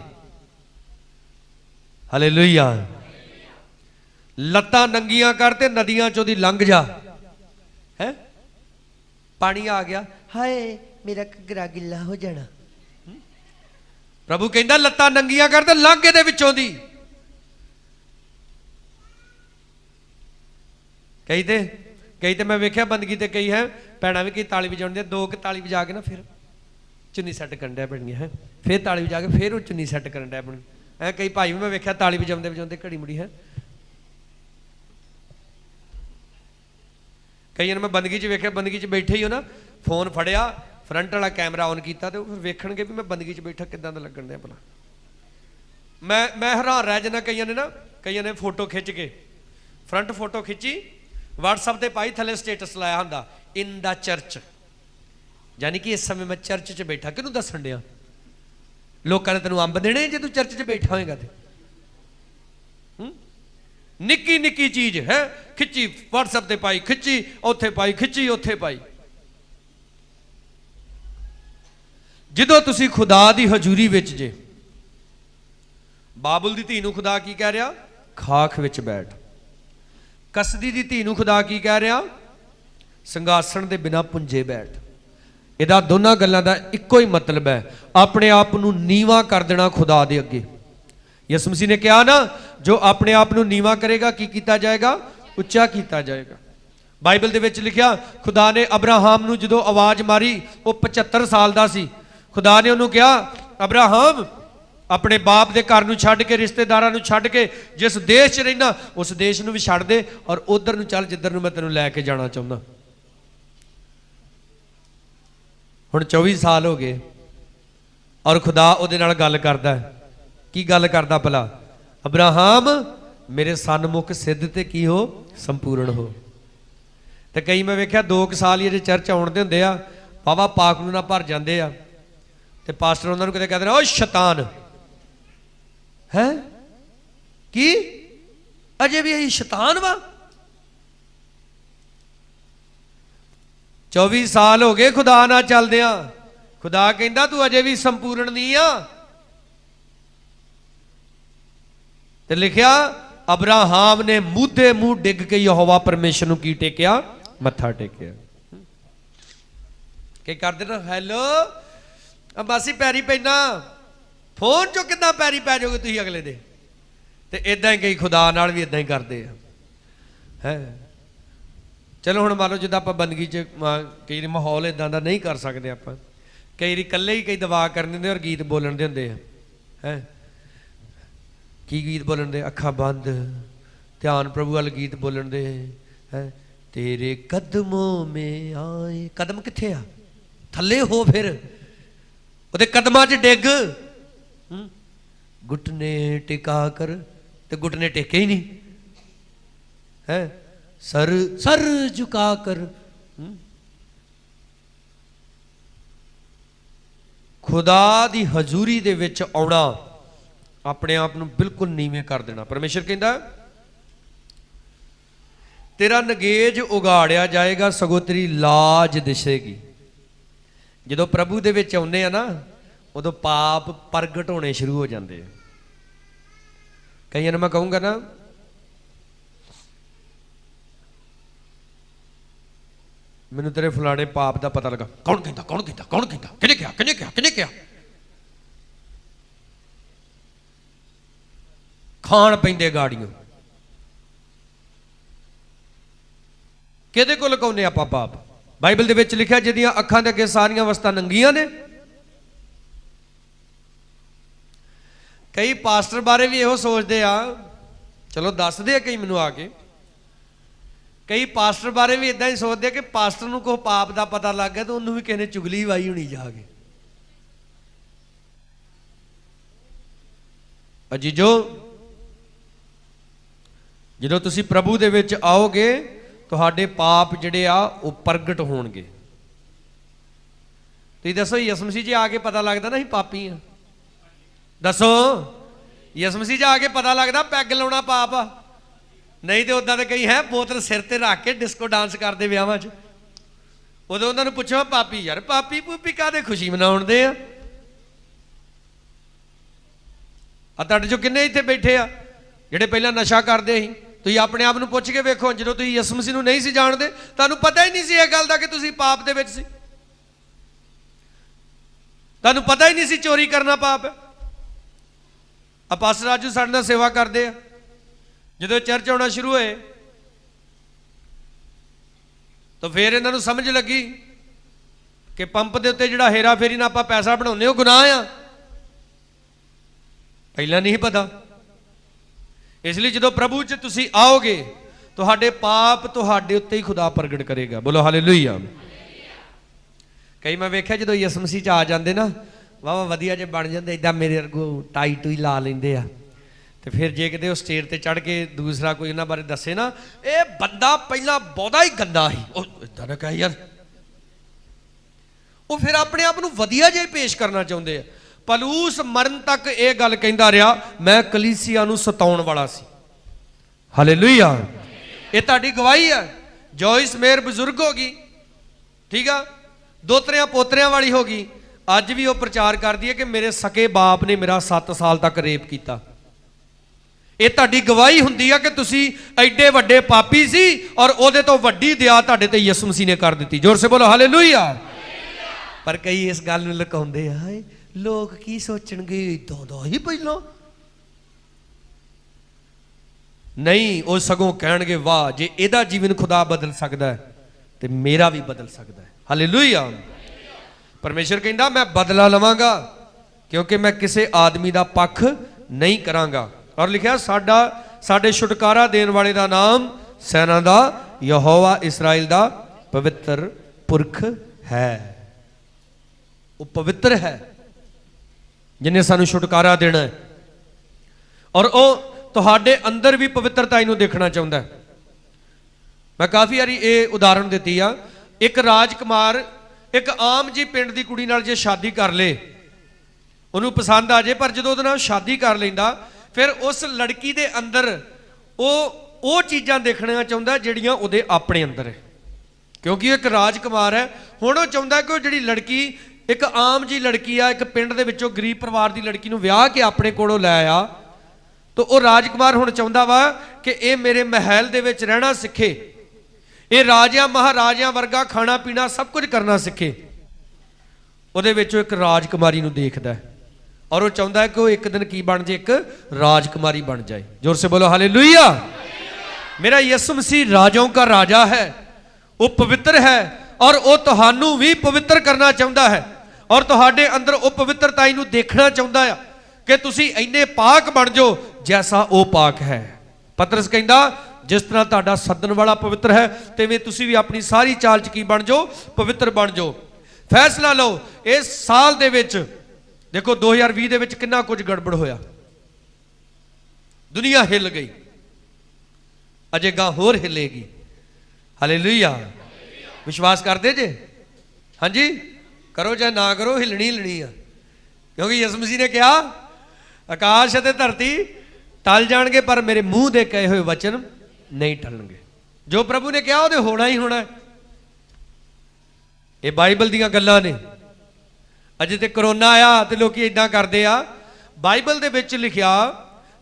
ਹਾਲੇਲੂਇਆ। ਲੱਤਾਂ ਨੰਗੀਆਂ ਕਰ ਤੇ ਨਦੀਆਂ ਚੋਂ ਦੀ ਲੰਘ ਜਾ। ਹੈ ਪਾਣੀ ਆ ਗਿਆ, ਹਾਏ ਮੇਰਾ ਘੱਗਰਾ ਗਿੱਲਾ ਹੋ ਜਾਣਾ। ਪ੍ਰਭੂ ਕਹਿੰਦਾ ਲੱਤਾਂ ਨੰਗੀਆਂ ਕਰ ਤੇ ਲੰਘ ਇਹਦੇ ਵਿੱਚੋਂ ਦੀ। ਕਈ ਤੇ ਮੈਂ ਵੇਖਿਆ ਬੰਦਗੀ ਤੇ ਕਈ ਹੈ ਭੈਣਾਂ ਵੀ ਕਈ ਤਾਲੀ ਵਜਾਉਂਦੇ, ਦੋ ਕੁ ਤਾਲੀ ਵਜਾ ਕੇ ਨਾ ਫਿਰ ਚੁੰਨੀ ਸੈੱਟ ਕਰਨ ਡਿਆ ਪੈਣੀਆਂ ਹੈ, ਫਿਰ ਤਾਲੀ ਵਜਾ ਕੇ ਫਿਰ ਉਹ ਚੁੰਨੀ ਸੈੱਟ ਕਰਨ ਡਿਆ ਪੈਣੀ ਹੈ। ਕਈ ਭਾਈ ਵੀ ਮੈਂ ਵੇਖਿਆ ਤਾਲੀ ਵਜਾਉਂਦੇ ਵਜਾਉਂਦੇ ਘੜੀ ਮੁੜੀ ਹੈ। ਕਈਆਂ ਨੂੰ ਮੈਂ ਬੰਦਗੀ 'ਚ ਵੇਖਿਆ, ਬੰਦਗੀ 'ਚ ਬੈਠੇ ਹੀ ਹੋ ਨਾ, ਫੋਨ ਫੜਿਆ, ਫਰੰਟ ਵਾਲਾ ਕੈਮਰਾ ਔਨ ਕੀਤਾ ਤੇ ਉਹ ਫਿਰ ਵੇਖਣਗੇ ਵੀ ਮੈਂ ਬੰਦਗੀ 'ਚ ਬੈਠਾ ਕਿੱਦਾਂ ਦਾ ਲੱਗਣ ਡਿਆ ਭਲਾ। ਮੈਂ ਹੈਰਾਨ ਰਹਿ ਜਾਣਾ। ਕਈਆਂ ਨੇ ਫੋਟੋ ਖਿੱਚ ਕੇ ਫਰੰਟ ਫੋਟੋ ਖਿੱਚੀ, WhatsApp ਤੇ ਪਾਈ, ਥੱਲੇ ਸਟੇਟਸ ਲਾਇਆ ਹੁੰਦਾ ਇਨ ਦਾ ਚਰਚ, ਯਾਨੀ ਕਿ ਇਸ ਸਮੇਂ ਮੈਂ ਚਰਚ 'ਚ ਬੈਠਾ। ਕਿਹਨੂੰ ਦੱਸਣ ਡਿਆ? ਲੋਕਾਂ ਨੇ ਤੈਨੂੰ ਅੰਬ ਦੇਣੇ ਜੇ ਤੂੰ ਚਰਚ 'ਚ ਬੈਠਾ ਹੋਏਗਾ ਤੇ। ਨਿੱਕੀ ਨਿੱਕੀ ਚੀਜ਼ ਹੈ ਖਿੱਚੀ, WhatsApp ਤੇ ਪਾਈ, ਖਿੱਚੀ ਉੱਥੇ ਪਾਈ, ਖਿੱਚੀ ਉੱਥੇ ਪਾਈ। ਜਦੋਂ ਤੁਸੀਂ ਖੁਦਾ ਦੀ ਹਜ਼ੂਰੀ ਵਿੱਚ ਜੇ, ਬਾਬੁਲ ਦੀ ਧੀ ਨੂੰ ਖੁਦਾ ਕੀ ਕਹਿ ਰਿਹਾ? ਖਾਖ ਵਿੱਚ ਬੈਠ। ਕਸਦੀ ਦੀ ਧੀ ਨੂੰ ਖੁਦਾ ਕੀ ਕਹਿ ਰਿਹਾ? ਸਿੰਘਾਸਣ ਦੇ ਬਿਨਾਂ ਪੁੰਜੇ ਬੈਠ। ਇਹਦਾ ਦੋਨਾਂ ਗੱਲਾਂ ਦਾ ਇੱਕੋ ਹੀ ਮਤਲਬ ਹੈ, ਆਪਣੇ ਆਪ ਨੂੰ ਨੀਵਾਂ ਕਰ ਦੇਣਾ ਖੁਦਾ ਦੇ ਅੱਗੇ। ਯਿਸੂ ਮਸੀਹ ਨੇ ਕਿਹਾ ਨਾ, ਜੋ ਆਪਣੇ ਆਪ ਨੂੰ ਨੀਵਾਂ ਕਰੇਗਾ ਕੀ ਕੀਤਾ ਜਾਏਗਾ? ਉੱਚਾ ਕੀਤਾ ਜਾਏਗਾ। ਬਾਈਬਲ ਦੇ ਵਿੱਚ ਲਿਖਿਆ ਖੁਦਾ ਨੇ ਅਬਰਾਹਮ ਨੂੰ ਜਦੋਂ ਆਵਾਜ਼ ਮਾਰੀ, ਉਹ 75 ਸਾਲ ਦਾ ਸੀ। ਖੁਦਾ ਨੇ ਉਹਨੂੰ ਕਿਹਾ ਅਬਰਾਹਮ ਆਪਣੇ ਬਾਪ ਦੇ ਘਰ ਨੂੰ ਛੱਡ ਕੇ, ਰਿਸ਼ਤੇਦਾਰਾਂ ਨੂੰ ਛੱਡ ਕੇ, ਜਿਸ ਦੇਸ਼ 'ਚ ਰਹਿਣਾ ਉਸ ਦੇਸ਼ ਨੂੰ ਵੀ ਛੱਡ ਦੇ ਔਰ ਉਧਰ ਨੂੰ ਚੱਲ ਜਿੱਧਰ ਨੂੰ ਮੈਂ ਤੈਨੂੰ ਲੈ ਕੇ ਜਾਣਾ ਚਾਹੁੰਦਾ। ਹੁਣ 24 ਸਾਲ ਹੋ ਗਏ ਔਰ ਖੁਦਾ ਉਹਦੇ ਨਾਲ ਗੱਲ ਕਰਦਾ ਹੈ। ਕੀ ਗੱਲ ਕਰਦਾ ਭਲਾ? ਅਬਰਾਹਮ ਮੇਰੇ ਸਨਮੁਖ ਸਿੱਧ ਤੇ ਕੀ ਹੋ? ਸੰਪੂਰਨ ਹੋ। ਤੇ ਕਈ ਮੈਂ ਵੇਖਿਆ 2 ਸਾਲ ਹੀ ਅਜੇ ਚਰਚ ਆਉਣਦੇ ਹੁੰਦੇ ਆ, ਵਾਹਵਾ ਪਾਕ ਨੂੰ ਨਾ ਭਰ ਜਾਂਦੇ ਆ ਤੇ ਪਾਸਟਰ ਉਹਨਾਂ ਨੂੰ ਕਿਤੇ ਕਹਿੰਦੇ ਨੇ ਓ ਸ਼ੈਤਾਨ ਹੈ ਕੀ ਅਜੇ ਵੀ ਇਹੀ ਸ਼ੈਤਾਨ ਵਾ। 24 ਸਾਲ ਹੋ ਗਏ ਖੁਦਾ ਨਾਲ ਚੱਲਦਿਆਂ। ਖੁਦਾ ਕਹਿੰਦਾ ਤੂੰ ਅਜੇ ਵੀ ਸੰਪੂਰਨ ਨਹੀਂ ਆ। ਤੇ ਲਿਖਿਆ ਅਬਰਾਹਮ ਨੇ ਮੂਧੇ ਮੂੰਹ ਡਿੱਗ ਕੇ ਯਹੋਵਾ ਪਰਮੇਸ਼ਰ ਨੂੰ ਕੀ ਟੇਕਿਆ? ਮੱਥਾ ਟੇਕਿਆ। ਕੀ ਕਰਦੇ ਨਾ, ਹੈਲੋ ਅੰਬਾਸੀ ਪੈਰੀ ਪੈਣਾ, ਫੋਨ ਚੋਂ ਕਿੱਦਾਂ ਪੈਰੀ ਪੈ ਜਾਓਗੇ ਤੁਸੀਂ ਅਗਲੇ ਦੇ। ਤੇ ਇਦਾਂ ਹੀ ਕਈ ਖੁਦਾ ਨਾਲ ਵੀ ਇਦਾਂ ਹੀ ਕਰਦੇ ਆ ਹੈ। ਚਲੋ ਹੁਣ ਮੰਨ ਲਓ ਜਿੱਦਾਂ ਆਪਾਂ ਬੰਦਗੀ 'ਚ ਕਈ ਮਾਹੌਲ ਇਦਾਂ ਦਾ ਨਹੀਂ ਕਰ ਸਕਦੇ, ਆਪਾਂ ਕਈ ਵਾਰੀ ਇਕੱਲੇ ਹੀ ਕਈ ਦਵਾ ਕਰਨ ਦਿੰਦੇ ਔਰ ਗੀਤ ਬੋਲਣ ਦੇ ਹੁੰਦੇ ਆ ਹੈ। ਕੀ ਗੀਤ ਬੋਲਣ ਦੇ? ਅੱਖਾਂ ਬੰਦ, ਧਿਆਨ ਪ੍ਰਭੂ ਵੱਲ ਗੀਤ ਬੋਲਣ ਦੇ ਹੈ। ਤੇਰੇ ਕਦਮੋਂ ਮੇ ਆਏ। ਕਦਮ ਕਿੱਥੇ ਆ? थले हो, फिर ਉਹਦੇ ਕਦਮਾਂ 'ਚ ਡਿੱਗ। घुटने टिका कर, तो घुटने टेके ही नहीं है, सर सर झुका कर। खुदा दी हजूरी दे विच आउणा, अपने आप नूं बिल्कुल नीवें कर देना। परमेश्वर कहंदा तेरा नगेज उगाड़िया जाएगा, सगों तेरी लाज दिसेगी। जदों प्रभु दे विच आउंदे आ ना, उदों पाप प्रगट होने शुरू हो जाते हैं। कईयां नूं मैं कहूँगा ना, मैनूं तेरे फलाने पाप का पता लगा। कौन कहता, कौन कहता, कौन कहता, किने क्या, किने क्या, किने क्या? खाण पैंदे गाड़ियों, किहदे कोल लुकाउने आपां पाप? बाइबल दे विच लिखिआ जिहदियां अखां दे अगे सारियां वस्तां नंगीਆਂ ने। कई पास्टर बारे भी इहो सोचते आ, चलो दसदे आ कई मैनूं आके, कई पास्टर बारे भी इदां ही सोचते कि पास्टर नूं कोई पाप का पता लग गया तो उन्होंने भी किसी ने चुगली वाई होनी जाके। अजीजो, जदों तुसीं प्रभु दे विच आओगे, तुहाडे पाप जिहड़े आ वो प्रगट होणगे। तुसीं दसो, यसु मसीह जी आके पता लगदा ना असीं पापी आ? दसो, यसु मसीह जी आके पता लगदा पैग लाउणा पाप आ? नहीं तो उदां तो कई है बोतल सिर ते रख के डिस्को डांस करदे विआहां च। उदों उन्हां नूं पुछो पापी, यार पापी पूपी काहदे खुशी मनाउण दे आ? तुहाडे चों किन्ने इत्थे बैठे आ जिहड़े पहिलां नशा करदे सी? तुसीं अपने आप नूं पुछ के वेखो, जदों तुसीं यसु मसीह नूं नहीं सी जाणदे, तुहानूं पता ही नहीं सी इस गल दा कि तुसीं पाप दे विच सी। तुहानूं पता ही नहीं सी चोरी करना पाप है। पास्टर राजू साडे नाल सेवा करदे आ, जदों चर्च आउणा शुरू होए तो फिर इन्हां नूं समझ लगी कि पंप दे उत्ते जिहड़ा हेरा फेरी नाल आपां पैसा बनाउने ओह गुनाह आ। पहलां नहीं पता। इसलिए जदों प्रभु च तुसीं आओगे, तुहाडे पाप तुहाडे उत्ते ही खुदा प्रगट करेगा। बोलो हालेलुया। कई मैं वेख्या जदों यसु मसीह च आ जांदे ना, वाह वधिया जे बन जाते, इदा मेरे अगों टाई टूई ला लेंदे आ। तो फिर जे किते स्टेज ते चढ़ के दूसरा कोई उन्हां बारे दसे ना, ये बंदा पहला बहुता ही गंदा ही, इदां ना कह यार। वो फिर अपने आप नूं वधिया जे पेश करना चाहुंदे आ। पलूस मरण तक ये गल कहंदा रहा, मैं कलीसिया नूं सताउण वाला सी। हालेलुया। ये तुहाडी गवाही है। जॉइस मेयर बजुर्ग हो गई, ठीक है, दोतरियां पोतरियां वाली हो गई, अज भी वो प्रचार करती है कि मेरे सके बाप ने मेरा 7 साल तक रेप किया। ये तुहाडी गवाही हुंदी है कि तुसी एडे वड्डे पापी सी और उहदे तो वड्डी दया तुहाडे ते यसु मसीह ने कर दी। जोर से बोलो हालेलुया। पर कई इस गल नूं लुकाउंदे आ, लोग की सोचणगे, इदां दा ही पहलां नहीं। वो सगों कहणगे वाह, जे इहदा जीवन खुदा बदल सकदा है ते मेरा भी बदल सकदा है। हालेलुया। परमेश्वर कहंदा मैं बदला लवांगा क्योंकि मैं किसी आदमी का पक्ष नहीं करांगा। और लिखा साडा साडे छुटकारा देने वाले का नाम सैना का यहोवा इस्राएल का पवित्र पुरख है। वो पवित्र है जिन्हें सानू छुटकारा देना है। और वो तुहाडे अंदर भी पवित्रता इनू देखना चाहता है। मैं काफ़ी बारी ये उदाहरण दी आ। एक राजकुमार एक आम जी पिंड की कुड़ी नाल जे शादी कर ले, उन्होंने पसंद आ जाए, पर जो उहदे नाल शादी कर लेंदा, फिर उस लड़की दे अंदर वो चीज़ां देखना चाहता जिहड़ियां उहदे अपने अंदर है। क्योंकि एक राजकुमार है, हुण वो चाहता कि जिहड़ी लड़की एक आम जी लड़की आ, एक पिंड दे विचों गरीब परिवार की लड़की नूं विआह के अपने कोलों लै आ, तो वह राजकुमार हुण चाहता वा कि ये मेरे महल दे विच रहना सीखे, ये राजियां महाराजियां वर्गा खाना पीना सब कुछ करना सीखे। उहदे विचों एक राजकुमारी नूं देखदा है और वो चाहता है कि वो एक दिन की बन जाए, एक राजकुमारी बन जाए। जोर से बोलो हालेलुया। मेरा यीशु मसीह राजाओं का राजा है, वो पवित्र है और वो तुहानू भी पवित्र करना चाहता है और तुहाडे अंदर वो पवित्रता नूं देखना चाहता है कि तुसी इन्ने पाक बन जाओ जैसा वो पाक है। पतरस कहंदा जिस तरह तुहाडा सदन वाला पवित्र है, तिवें तुसी भी अपनी सारी चाल च की बन जाओ, पवित्र बन जाओ। फैसला लो। इस साल दे विच देखो 2020 दे विच कितना कुछ गड़बड़ होया, दुनिया हिल गई, अजे गां होर हिलेगी। हालेलुया। विश्वास करते जे? हाँ जी, करो चाहे ना करो, हिलनी हिलनी आ, क्योंकि यीशु मसीह ने कहा आकाश ते धरती टल जाणगे पर मेरे मुंह दे कहे हुए वचन नहीं टलणगे। जो प्रभु ने कहा वो होना ही होना है। ये बाइबल दीयां गल्लां ने। अजे ते करोना आया तो लोग इदां करते आ, बाइबल दे विच लिखिया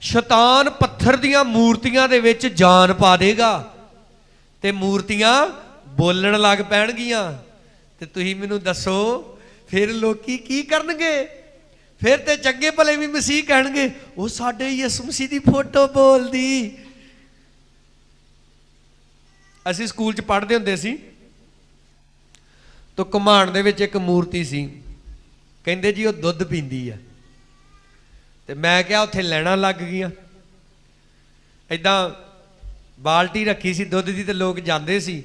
शैतान पत्थर दीयां मूर्तियां दे विच जान पा देगा ते मूर्तियां बोलण लग पैणगियां। ते तुसीं मैनूं दसो फिर लोकी की करनगे? फिर ते चंगे भले भी मसीह कहणगे वो साडे यीशु मसीह दी फोटो बोलदी। असीं स्कूल च पढ़दे हुंदे सी तो घुमाण दे विच एक मूर्ति सी, कहंदे जी वो दुध पींदी है। ते मैं क्या उत्थे लैना लग गईयां, इदां बाल्टी रखी सी दुध दी, ते लोग जांदे सी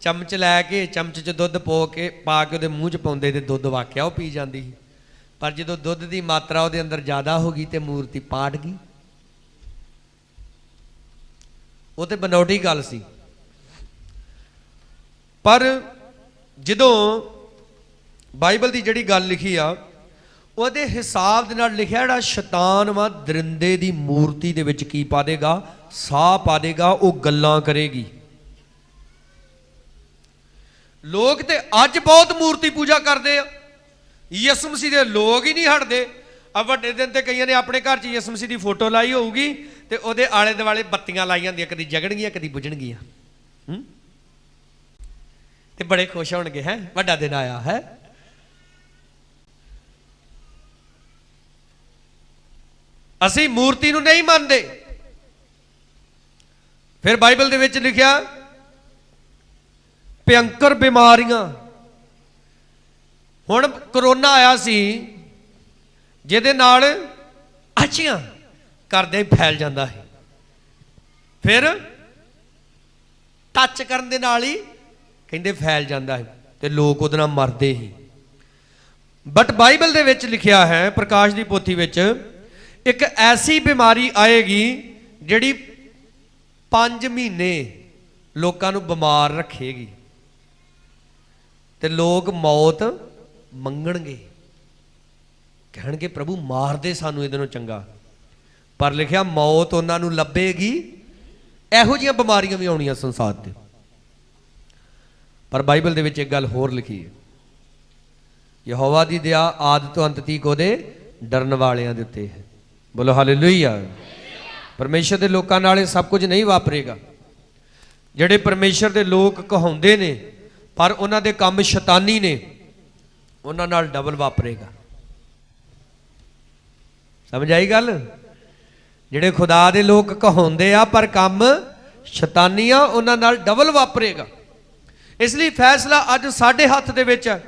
चमच लैके चमच च दुध पा के उहदे मूँह च पाउंदे ते दुध वाकिया वो पी जांदी सी। पर जो दुध की मात्रा उहदे अंदर ज़्यादा हो गई तो मूर्ति पाट गई। वो तो बनौटी गल सी। पर जदों बाइबल की जिहड़ी गल लिखी आ ਉਹਦੇ हिसाब दे नाल लिखिया जिहड़ा शैतान वा दरिंदे दी मूर्ति दे विच की पा देगा, साह पा देगा, वो गल्लां करेगी। लोग ते अज बहुत मूर्ति पूजा करते हैं, यीशु मसीह दे लोग ही नहीं हटते। अब वड्डे दिन ते कईयां ने अपने घर च यीशु मसीह दी फोटो लाई होगी ते ਉਹਦੇ आले दुआले बत्तियां लाई होंदियां, कदी जगणगियां कदी बुझणगियां, ते बड़े खुश होणगे है वड्डा दिन आया है। असी मूर्ति नूं नहीं मानते। फिर बाइबल दे विच लिखिया भयंकर बीमारियां। हुण करोना आया सी जिहदे नाल अच्छियां करदे फैल जांदा है, फिर टच करन दे नाल ही कहंदे फैल जांदा है ते लोग उहदे नाल मरदे ही। बट बाइबल दे विच लिखिया है प्रकाश दी पोथी विच एक ऐसी बीमारी आएगी जिहड़ी 5 महीने लोकां नूं बीमार रखेगी ते लोग मौत मंगणगे, कहणगे प्रभु मार दे सानू इहदे नालों चंगा। पर लिखिया मौत उन्हां नूं लभेगी। इहो जिहियां बीमारियां भी आउणियां संसार ते। पर बाइबल दे विच एक गल होर लिखी है, यहोवा दी दया आद तो अंत तक उहदे डरन वालियां दे उत्ते है। बोलो हालेलुया। परमेश्वर दे लोकां नाल सब कुछ नहीं वापरेगा। जिहड़े परमेश्वर दे लोग कहाउंदे ने पर उन्हां दे काम शैतानी ने, उन्हां नाल डबल वापरेगा। समझ आई गल? जिहड़े खुदा दे लोग कहाउंदे आ पर काम शैतानी आ, उन्हां नाल डबल वापरेगा। इसलिए फैसला अज साडे हथ दे विच है,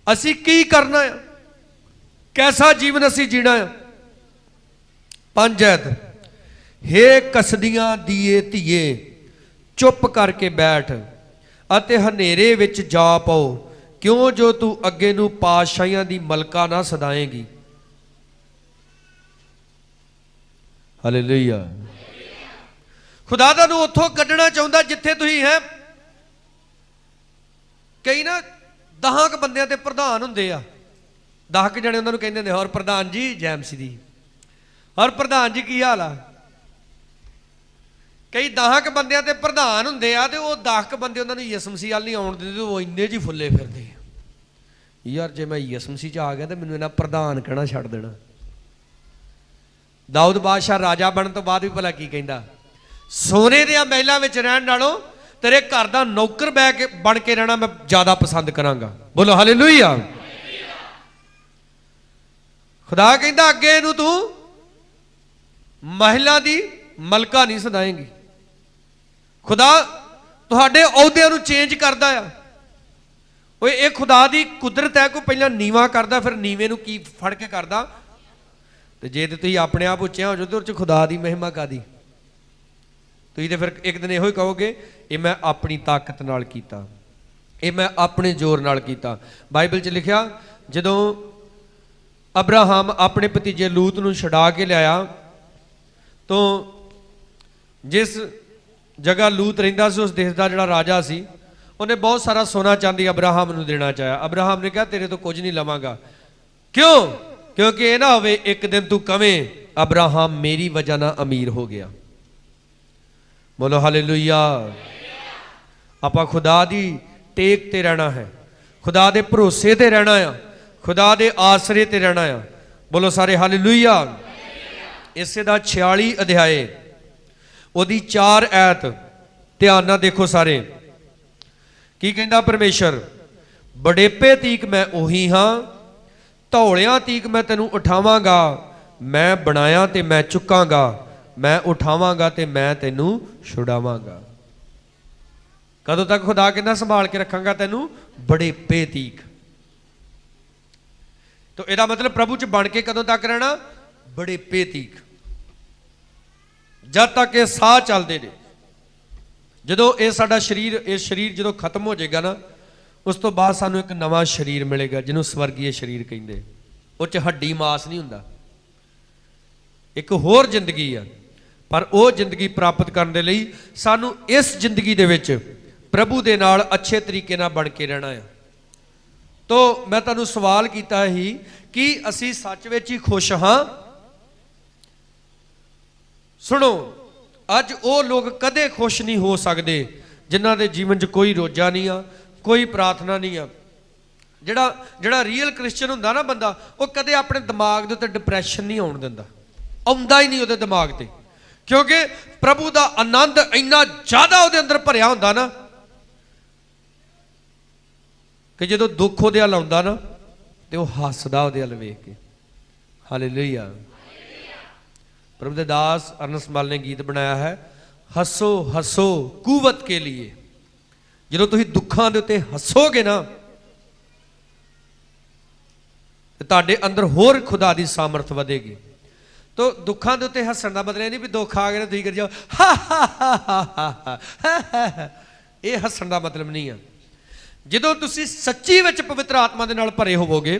असीं की करना है, कैसा जीवन असीं जीना है। 5 ऐत, हे कसदियां दीए धीए चुप करके बैठ अते हनेरे विच जा पाओ, क्यों जो तू अगे नूं पातशाहियां दी मलका ना सदाएगी। हालेलुया। खुदा तुहानूं उत्थों कड्ढना चाहुंदा जिथे तुसीं है। कई ना 10 बंदियां ते प्रधान हुंदे आ, 10 जने उन्हां नूं कहंदे ने और प्रधान जी जय मसीह दी, और प्रधान जी की हाल आ। कई 10 बंदियां ते प्रधान हुंदे आ ते वो 10 बंदे उन्हां नूं यीशु मसीह अल नहीं आउण दिंदे, वो इन्ने जी फुੱਲੇ फिरदे यार जे मैं यीशु मसीह च आ गया तो मैनूं इन्हां प्रधान कहना छड्ड देना। दाऊद बादशाह राजा बनने तो बाद भी भला की कहंदा, सोने दे महलां विच रहण नालों तेरे घर दा नौकर बन के रहना मैं ज्यादा पसंद करांगा। बोलो हालेलुया। खुदा कहंदा अगे नूं तू महिला दी मलका नहीं सदाएंगी। खुदा तुहाडे अहुदियां नूं चेंज करदा आ। ओए ये खुदा दी कुदरत है, कोई पहला नीवा करदा फिर नीवे नूं की फड़ के करदा। ते जे ते तुसीं अपने आप उच्चे हो जाओ तो उस खुदा दी महिमा कादी। तुसीं ते फिर एक दिन इहो ही कहोगे ये मैं अपनी ताकत नाल कीता। ये मैं अपने जोर नाल कीता। बाइबल च लिखिया जदों अब्राहम अपने भतीजे लूत नूं छुड़ा के लिया तो जिस जगह लूत रहिंदा सी उस देश का जिहड़ा राजा सी उन्हें बहुत सारा सोना चांदी अब्राहम नूं देना चाहया। अब्राहम ने कहा तेरे तो कुछ नहीं लवांगा। क्यों? क्योंकि ये ना होवे एक दिन तू कवें अब्राहम मेरी वजह ना अमीर हो गया। बोलो हालेलुया। आपां खुदा दी टेक ते रहना है, खुदा दे भरोसे ते रहना आ, खुदा दे आसरे ते रहना आ। बोलो सारे हालेलुया। इसे दा 46 अध्याय ओदी 4 ऐत ध्यान नाल देखो सारे की कहंदा परमेश्वर, बड़ेपे तीक मैं उही हाँ, धौलियां तीक मैं तेनू उठावांगा, मैं बनाया ते मैं चुकांगा, मैं उठावांगा ते मैं तेनू छुड़ावांगा। कदों तक खुदा कहना संभाल के रखांगा तेनू? बड़ेपे तीक। तो इसदा मतलब प्रभु च बन के कदों तक रहना? बड़ेपे तीक, जब तक ये साह चलते ने। जदों ये साडा शरीर, ये शरीर जदों खत्म हो जाएगा ना, उस तो बाद सानू एक नवा शरीर मिलेगा जिन्हों स्वर्गीय शरीर कहते। उस च हड्डी मास नहीं हुंदा, एक होर जिंदगी है। पर वो जिंदगी प्राप्त करने लई सानू इस जिंदगी दे विच प्रभु दे नाल अच्छे तरीके नाल बन के रहना है। तो मैं तुहानू सवाल किया ही कि असी सच विच ही खुश हाँ? सुनो, अज वो लोग कदे खुश नहीं हो सकते जिन्हां दे जीवन च कोई रोजा नहीं आ, कोई प्रार्थना नहीं आ। जिहड़ा जिहड़ा रीयल क्रिश्चन हुंदा ना बंदा, वो कदे अपने दिमाग दे उत्ते डिप्रैशन नहीं आउण दिंदा, आउंदा ही नहीं उहदे दिमाग ते। क्योंकि प्रभु दा आनंद इन्ना ज़्यादा उहदे अंदर भरिया हुंदा ना कि जदों दुख उहदे अल आउंदा ना ते वो हसदा उहदे अल वेख के। हालेलुया। प्रभु दे दास अरनस मल ने गीत बनाया है, हसो हसो कुवत के लिए। जदों तुसीं दुखां दे उत्ते हसोगे ना ते तुहाडे अंदर होर खुदा दी सामर्थ वधेगी। तो दुखां दे उत्ते हसण दा मतलब नहीं भी दुख आ गए तुसीं कर जाओ हा हा हा हा हा, ये हसण दा मतलब नहीं है। जदों तुसीं सच्ची विच पवित्र आत्मा दे नाल भरे होवोगे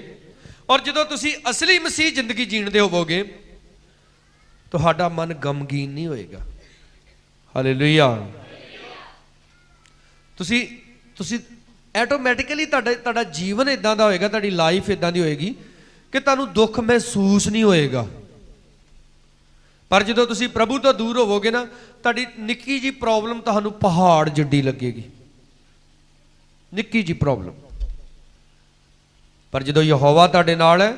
और जदों तुसीं असली मसीह जिंदगी जीणदे होवोगे, तुहाडा मन गमगीन नहीं होएगा। हालेलुया। तुसीं ऐटोमैटिकली तुहाडा जीवन इदां दा होएगा, तुहाडी लाइफ इदां दी होएगी कि तुहानूं दुख महसूस नहीं होएगा। पर जदों तुसीं प्रभु तो दूर होवोगे ना, तुहाडी निक्की जी प्रॉब्लम तुहानूं पहाड़ जिड्डी लगेगी, निक्की जी प्रॉब्लम। पर जदों यहोवा तुहाडे नाल है,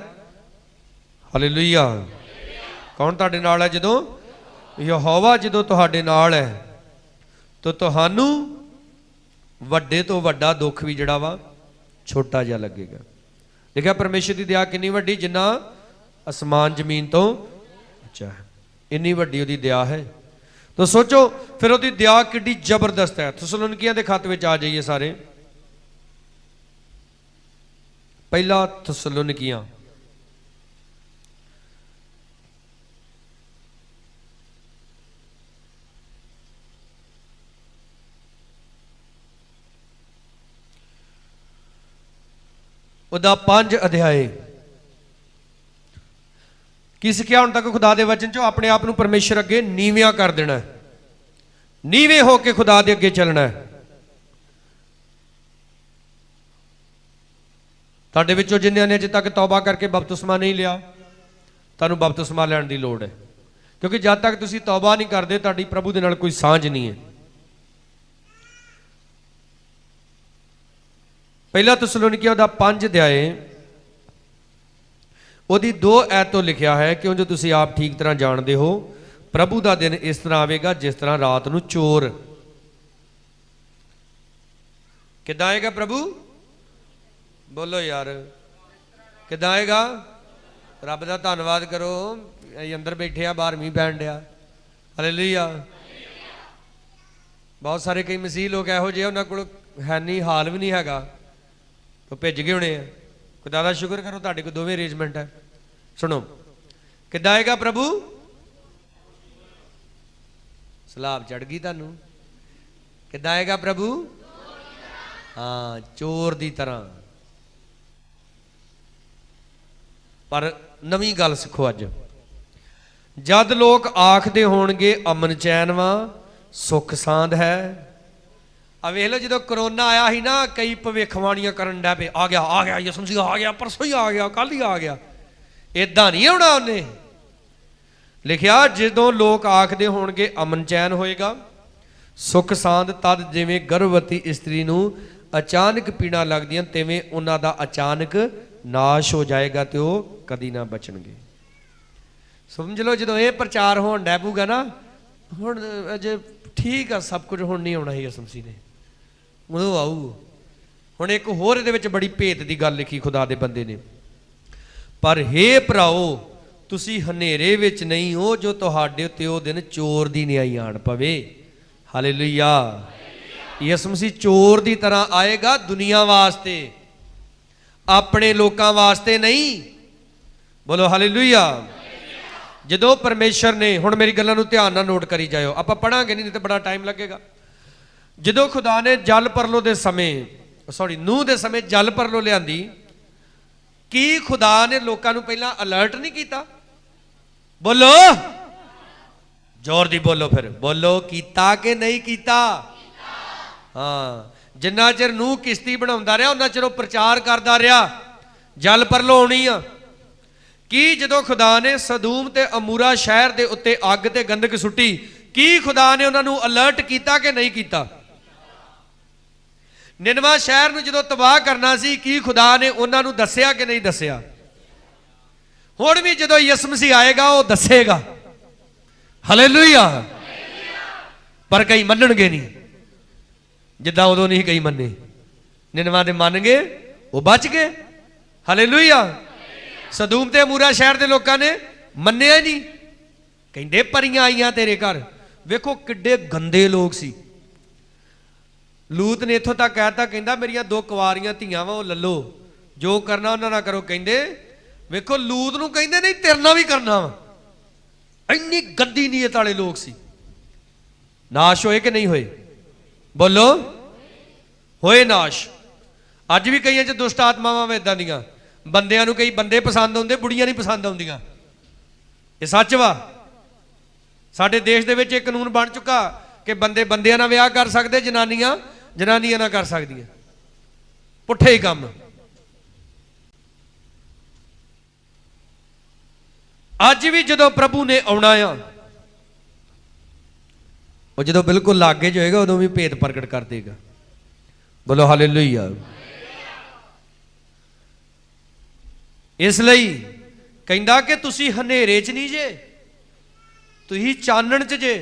हालेलुया, कौन तुहाडे नाल है? जदों यहोवा जदों तुहाडे नाल है तो तुहानूं वड्डे तो वड्डा दुख भी जिहड़ा वा छोटा जिहा लगेगा। देखिया परमेश्वर की दया कितनी वड्डी, जिन्ना आसमान जमीन तो उच्चा है, इन्नी वड्डी उहदी दया है। तो सोचो फिर उहदी दया किड्डी जबरदस्त है। थिस्सलुनीकियां दे खत विच आ जाइए सारे, पहला थिस्सलुनीकियां उदा 5 अध्याय। की सिक्ख्या हुण तक खुदा दे वचन चो? अपने आप नूं परमेश्वर अगे नीवियां कर देना है, नीवे होके खुदा दे अगे चलना है। तुहाडे विचों जिन्हां ने अजे तक तौबा करके बपतिस्मा नहीं लिया, तुहानूं बपतिस्मा लैण दी लोड़ है। क्योंकि जद तक तुसीं तौबा नहीं करदे तुहाडी प्रभु दे नाल कोई सांझ नहीं है। पहला थिस्सलुनीकियां दा 5 अध्याय ਉਹਦੀ 2 ਐਤ ਤੋਂ ਲਿਖਿਆ ਹੈ, ਕਿਉਂ ਜੋ ਤੁਸੀਂ ਆਪ ਠੀਕ ਤਰ੍ਹਾਂ ਜਾਣਦੇ ਹੋ ਪ੍ਰਭੂ ਦਾ ਦਿਨ ਇਸ ਤਰ੍ਹਾਂ ਆਵੇਗਾ ਜਿਸ ਤਰ੍ਹਾਂ ਰਾਤ ਨੂੰ ਚੋਰ। ਕਿੱਦਾਂ ਆਏਗਾ ਪ੍ਰਭੂ? ਬੋਲੋ ਯਾਰ, ਕਿੱਦਾਂ ਆਏਗਾ? ਰੱਬ ਦਾ ਧੰਨਵਾਦ ਕਰੋ, ਅਸੀਂ ਅੰਦਰ ਬੈਠੇ ਆ, ਬਾਹਰ ਮੀਂਹ ਪੈਣ ਡਿਆ। ਹਾਲੇਲੂਇਆ। ਬਹੁਤ ਸਾਰੇ ਕਈ ਮਸੀਹ ਲੋਕ ਇਹੋ ਜਿਹੇ ਉਹਨਾਂ ਕੋਲ ਹੈ ਨਹੀਂ, ਹਾਲ ਵੀ ਨਹੀਂ ਹੈਗਾ, ਉਹ ਭਿੱਜ ਗਏ ਹੋਣੇ ਆ। खुदा दा शुक्र करो तुहाडे कोल दोवें अरेंजमेंट है। सुनो किद्दां आएगा प्रभु? सलाब चढ़ गई तुहानूं। किद्दां आएगा प्रभु? हाँ चोर की तरह। पर नवी गल सिखो अज, जद लोग आखते होणगे अमन चैन वा सुख सांध है। अब वेख लो जो करोना आया ही ना, कई भविखवाणियां करन डै पे, आ गया यसु मसीह आ गया, परसों ही आ गया, कल ही आ गया। इदां नहीं होना। उन्हें लिखिया जो लोग आखते होणगे अमन चैन होएगा सुख सांध, तद जिवें गर्भवती इस्त्री नूं अचानक पीड़ा लगदियां तिवें उन्हां दा अचानक नाश हो जाएगा ते वो कदी ना बचणगे। समझ लो जो ये प्रचार होण डै पऊगा ना, हुण अजे ठीक आ सब कुछ, हुण नहीं आउणा ही यसु मसीह ने, उदों आऊ। हुण एक होर इहदे विच बड़ी भेत दी गल लिखी खुदा दे बंदे ने, पर हे भराओ तुसी हनेरे विच नहीं हो जो तुहाडे उत्ते ओ दिन चोर दी न्याई आण पवे। हालेलुया। यसु मसीह चोर दी तरह आएगा दुनिया वास्ते, अपने लोकां वास्ते नहीं। बोलो हालेलुया। जो परमेश्वर ने, हुण मेरी गल्लां नूं ध्यान नाल नोट करी जाओ, आपां पढ़ांगे नहीं तो बड़ा टाइम लगेगा। जो खुदा ने जल परलो दे समय, सॉरी नूह दे समय जल परलो लियांदी, की खुदा ने लोकां नूं पहलां अलर्ट नहीं किया? बोलो जोर दी बोलो, फिर बोलो कीता कि नहीं कीता? हाँ, जिन्ना चिर नूह किश्ती बनाउंदा रहा उन्ना चिर वो प्रचार करदा रहा जल परलो आउणी आ। कि जदों खुदा ने सदूम ते अमूरा शहर दे उत्ते अग ते गंदक सुट्टी, की खुदा ने उन्हां नूं अलर्ट किया कि नहीं किया? निनवा शहर नूं जदों तबाह करना सी, की खुदा ने उन्हां नूं दस्सिया कि नहीं दस्सिया? हुण भी जदों यसु मसीह आएगा वो दस्सेगा। हालेलुया। पर कई मनणगे नहीं, जिद्दां उदों नहीं कई मन्ने। निनवा दे मन गए, वो बच गए। हालेलुया। सदूम ते अमूरा शहर के लोगों ने मन्निया नहीं, कहंदे परियां आईयां तेरे घर। वेखो किड्डे गंदे लोग सी। लूत ने इत्थों तक कहता, कहंदा मेरियां दो कुवारियां धीआं वा वो ललो, जो करना उन्हां नाल करो। कहंदे वेखो लूत नूं कहंदे नहीं तेरे नाल भी करना वा। इन्नी गंदी नीयत वाले लोग सी। नाश होए कि नहीं होए? बोलो होए नाश। अज भी कई च दुष्ट आत्मावां वे इदां दियां, बंदियां नूं कई बंदे पसंद आउंदे, बुढ़ियां नहीं पसंद आउंदियां। ये सच वा। साडे देश दे विच एक कानून बन चुका कि बंदे बंदियां नाल विआह कर सकदे, जनानियां जनानियां नाल कर सकदियां। पुट्ठे ही काम। अज भी जदों प्रभु ने आउणा आ, वो जदों बिल्कुल लागे जो होएगा उदों भी भेद प्रगट कर देगा। बोलो हालेलुया। इसलिए कहंदा कि तुसी हनेरे च नहीं जे, तुसी चानण च जे।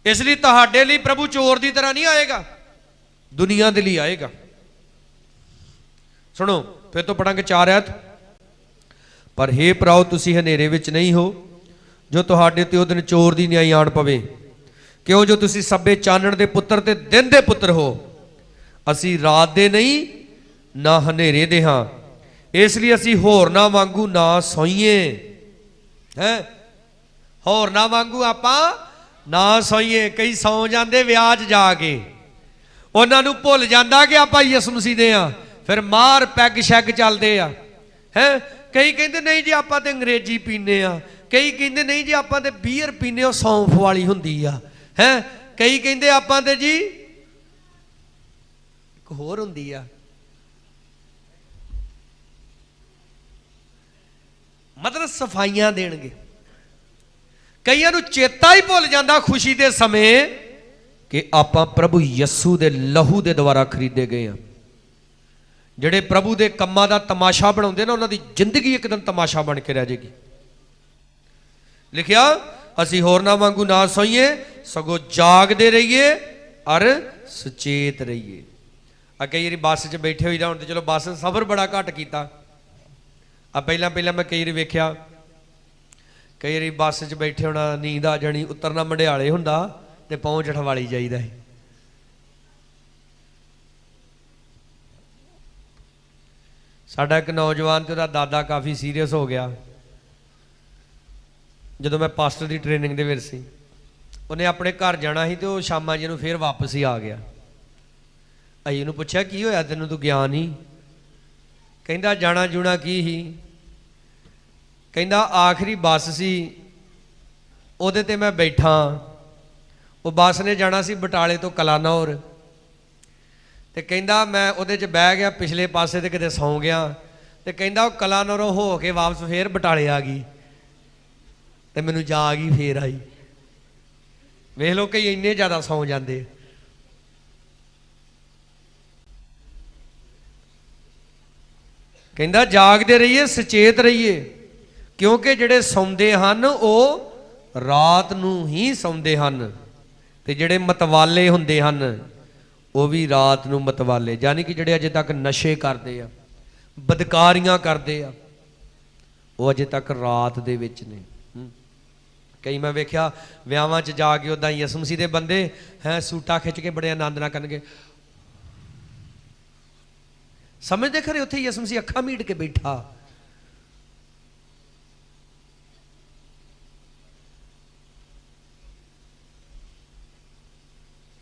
इसलिए तुहाडे लई प्रभु चोर की तरह नहीं आएगा, दुनिया के लिए आएगा। सुनो फिर तो पढ़ांगे 4 आयत। पर हे भराओ तुसी हनेरे विच नहीं हो जो तुहाडे ते ओ दिन चोर दी न्याई आण पवे। क्यों जो तुसी सभे चानण दे पुत्र ते दिन दे पुत्र हो। असी रात दे नहीं ना हनेरे दे हां, इसलिए असी होरना वांगू ना सोईए। है होरना वांगू आपां ना सोईए। कई सौ जाते व्याज जाके, उन्हां नूं भुल जांदा कि आपां यसु मसीह दे आ, फिर मार पैग शैग चलदे आ। है कई कहंदे नहीं जी आपां ते अंग्रेजी पीने आ, कई कहंदे नहीं जी आपां ते बीयर पीने, ओ सौंफ वाली हुंदी आ। है कई कहंदे आपां ते जी एक होर हुंदी आ, मतलब सफाइयां देणगे। कईयां नूं चेता ही भुल जांदा खुशी दे समय कि आपां प्रभु यस्सू दे लहू दे द्वारा खरीदे गए हैं। ਜਿਹੜੇ प्रभु के ਕੰਮਾਂ ਦਾ तमाशा बनाते ना, उन्होंने जिंदगी एक दिन तमाशा बन के रह जाएगी। लिखिया असी होरना वांगू ना सोईए, सगों जागते रहिए और सचेत रहिए। कई बार बस च बैठे हुई हूँ तो चलो बस सफ़र बड़ा घट किया। पहला मैं कई बार वेख्या, कई बार बस च बैठे होना नींद आ जानी, उतरना मंडियाले हुंदा ते पहुंच अठवाली जाईदा है। साडा एक नौजवान तो दादा काफ़ी सीरीयस हो गया। जो मैं पास्टर की ट्रेनिंग दे विच सी, ਉਹਨੇ ਆਪਣੇ ਘਰ ਜਾਣਾ ਸੀ ਤੇ ਉਹ ਸ਼ਾਮਾਂ ਜੀ ਨੂੰ ਫੇਰ ਵਾਪਸ ਹੀ ਆ ਗਿਆ। ਅਸੀਂ ਉਹਨੂੰ ਪੁੱਛਿਆ ਕੀ ਹੋਇਆ ਤੈਨੂੰ, ਤੂੰ ਗਿਆ ਨਹੀਂ? ਕਹਿੰਦਾ ਜਾਣਾ ਜੂਣਾ ਕੀ ਸੀ, ਕਹਿੰਦਾ ਆਖਰੀ ਬੱਸ ਸੀ ਉਹਦੇ ਤੇ ਮੈਂ ਬੈਠਾ। ਉਹ ਬੱਸ ਨੇ ਜਾਣਾ ਸੀ ਬਟਾਲੇ ਤੋਂ ਕਲਾਨੌਰ, ਤੇ ਕਹਿੰਦਾ ਮੈਂ ਉਹਦੇ 'ਚ ਬਹਿ ਗਿਆ ਪਿਛਲੇ ਪਾਸੇ ਤੇ ਕਿਤੇ ਸੌਂ ਗਿਆ। ਤੇ ਕਹਿੰਦਾ ਉਹ ਕਲਾਨੌਰੋਂ ਹੋ ਕੇ ਵਾਪਸ ਫੇਰ ਬਟਾਲੇ ਆ ਗਈ ਤੇ ਮੈਨੂੰ ਜਾਗ ਹੀ ਫੇਰ ਆਈ। ਵੇਖ ਲਓ ਕਈ ਇੰਨੇ ਜ਼ਿਆਦਾ ਸੌਂ ਜਾਂਦੇ। ਕਹਿੰਦਾ ਜਾਗਦੇ ਰਹੀਏ, ਸੁਚੇਤ ਰਹੀਏ, ਕਿਉਂਕਿ ਜਿਹੜੇ ਸੌਂਦੇ ਹਨ ਉਹ ਰਾਤ ਨੂੰ ਹੀ ਸੌਂਦੇ ਹਨ, ਤੇ ਜਿਹੜੇ ਮਤਵਾਲੇ ਹੁੰਦੇ ਹਨ ਉਹ ਵੀ ਰਾਤ ਨੂੰ ਮਤਵਾਲੇ, ਯਾਨੀ ਕਿ ਜਿਹੜੇ ਅਜੇ ਤੱਕ ਨਸ਼ੇ ਕਰਦੇ ਆ, ਬਦਕਾਰੀਆਂ ਕਰਦੇ ਆ, ਉਹ ਅਜੇ ਤੱਕ ਰਾਤ ਦੇ ਵਿੱਚ ਨੇ। ਕਈ ਮੈਂ ਵੇਖਿਆ ਵਿਆਹਾਂ 'ਚ ਜਾ ਕੇ ਉੱਦਾਂ ਯਿਸੂ ਮਸੀਹ ਦੇ ਬੰਦੇ ਹੈ ਸੂਟਾ ਖਿੱਚ ਕੇ ਬੜੇ ਆਨੰਦ ਨਾਲ ਕਰਨਗੇ, ਸਮਝਦੇ ਖਰੇ ਉੱਥੇ ਯਿਸੂ ਮਸੀਹ ਅੱਖਾਂ ਮੀਟ ਕੇ ਬੈਠਾ।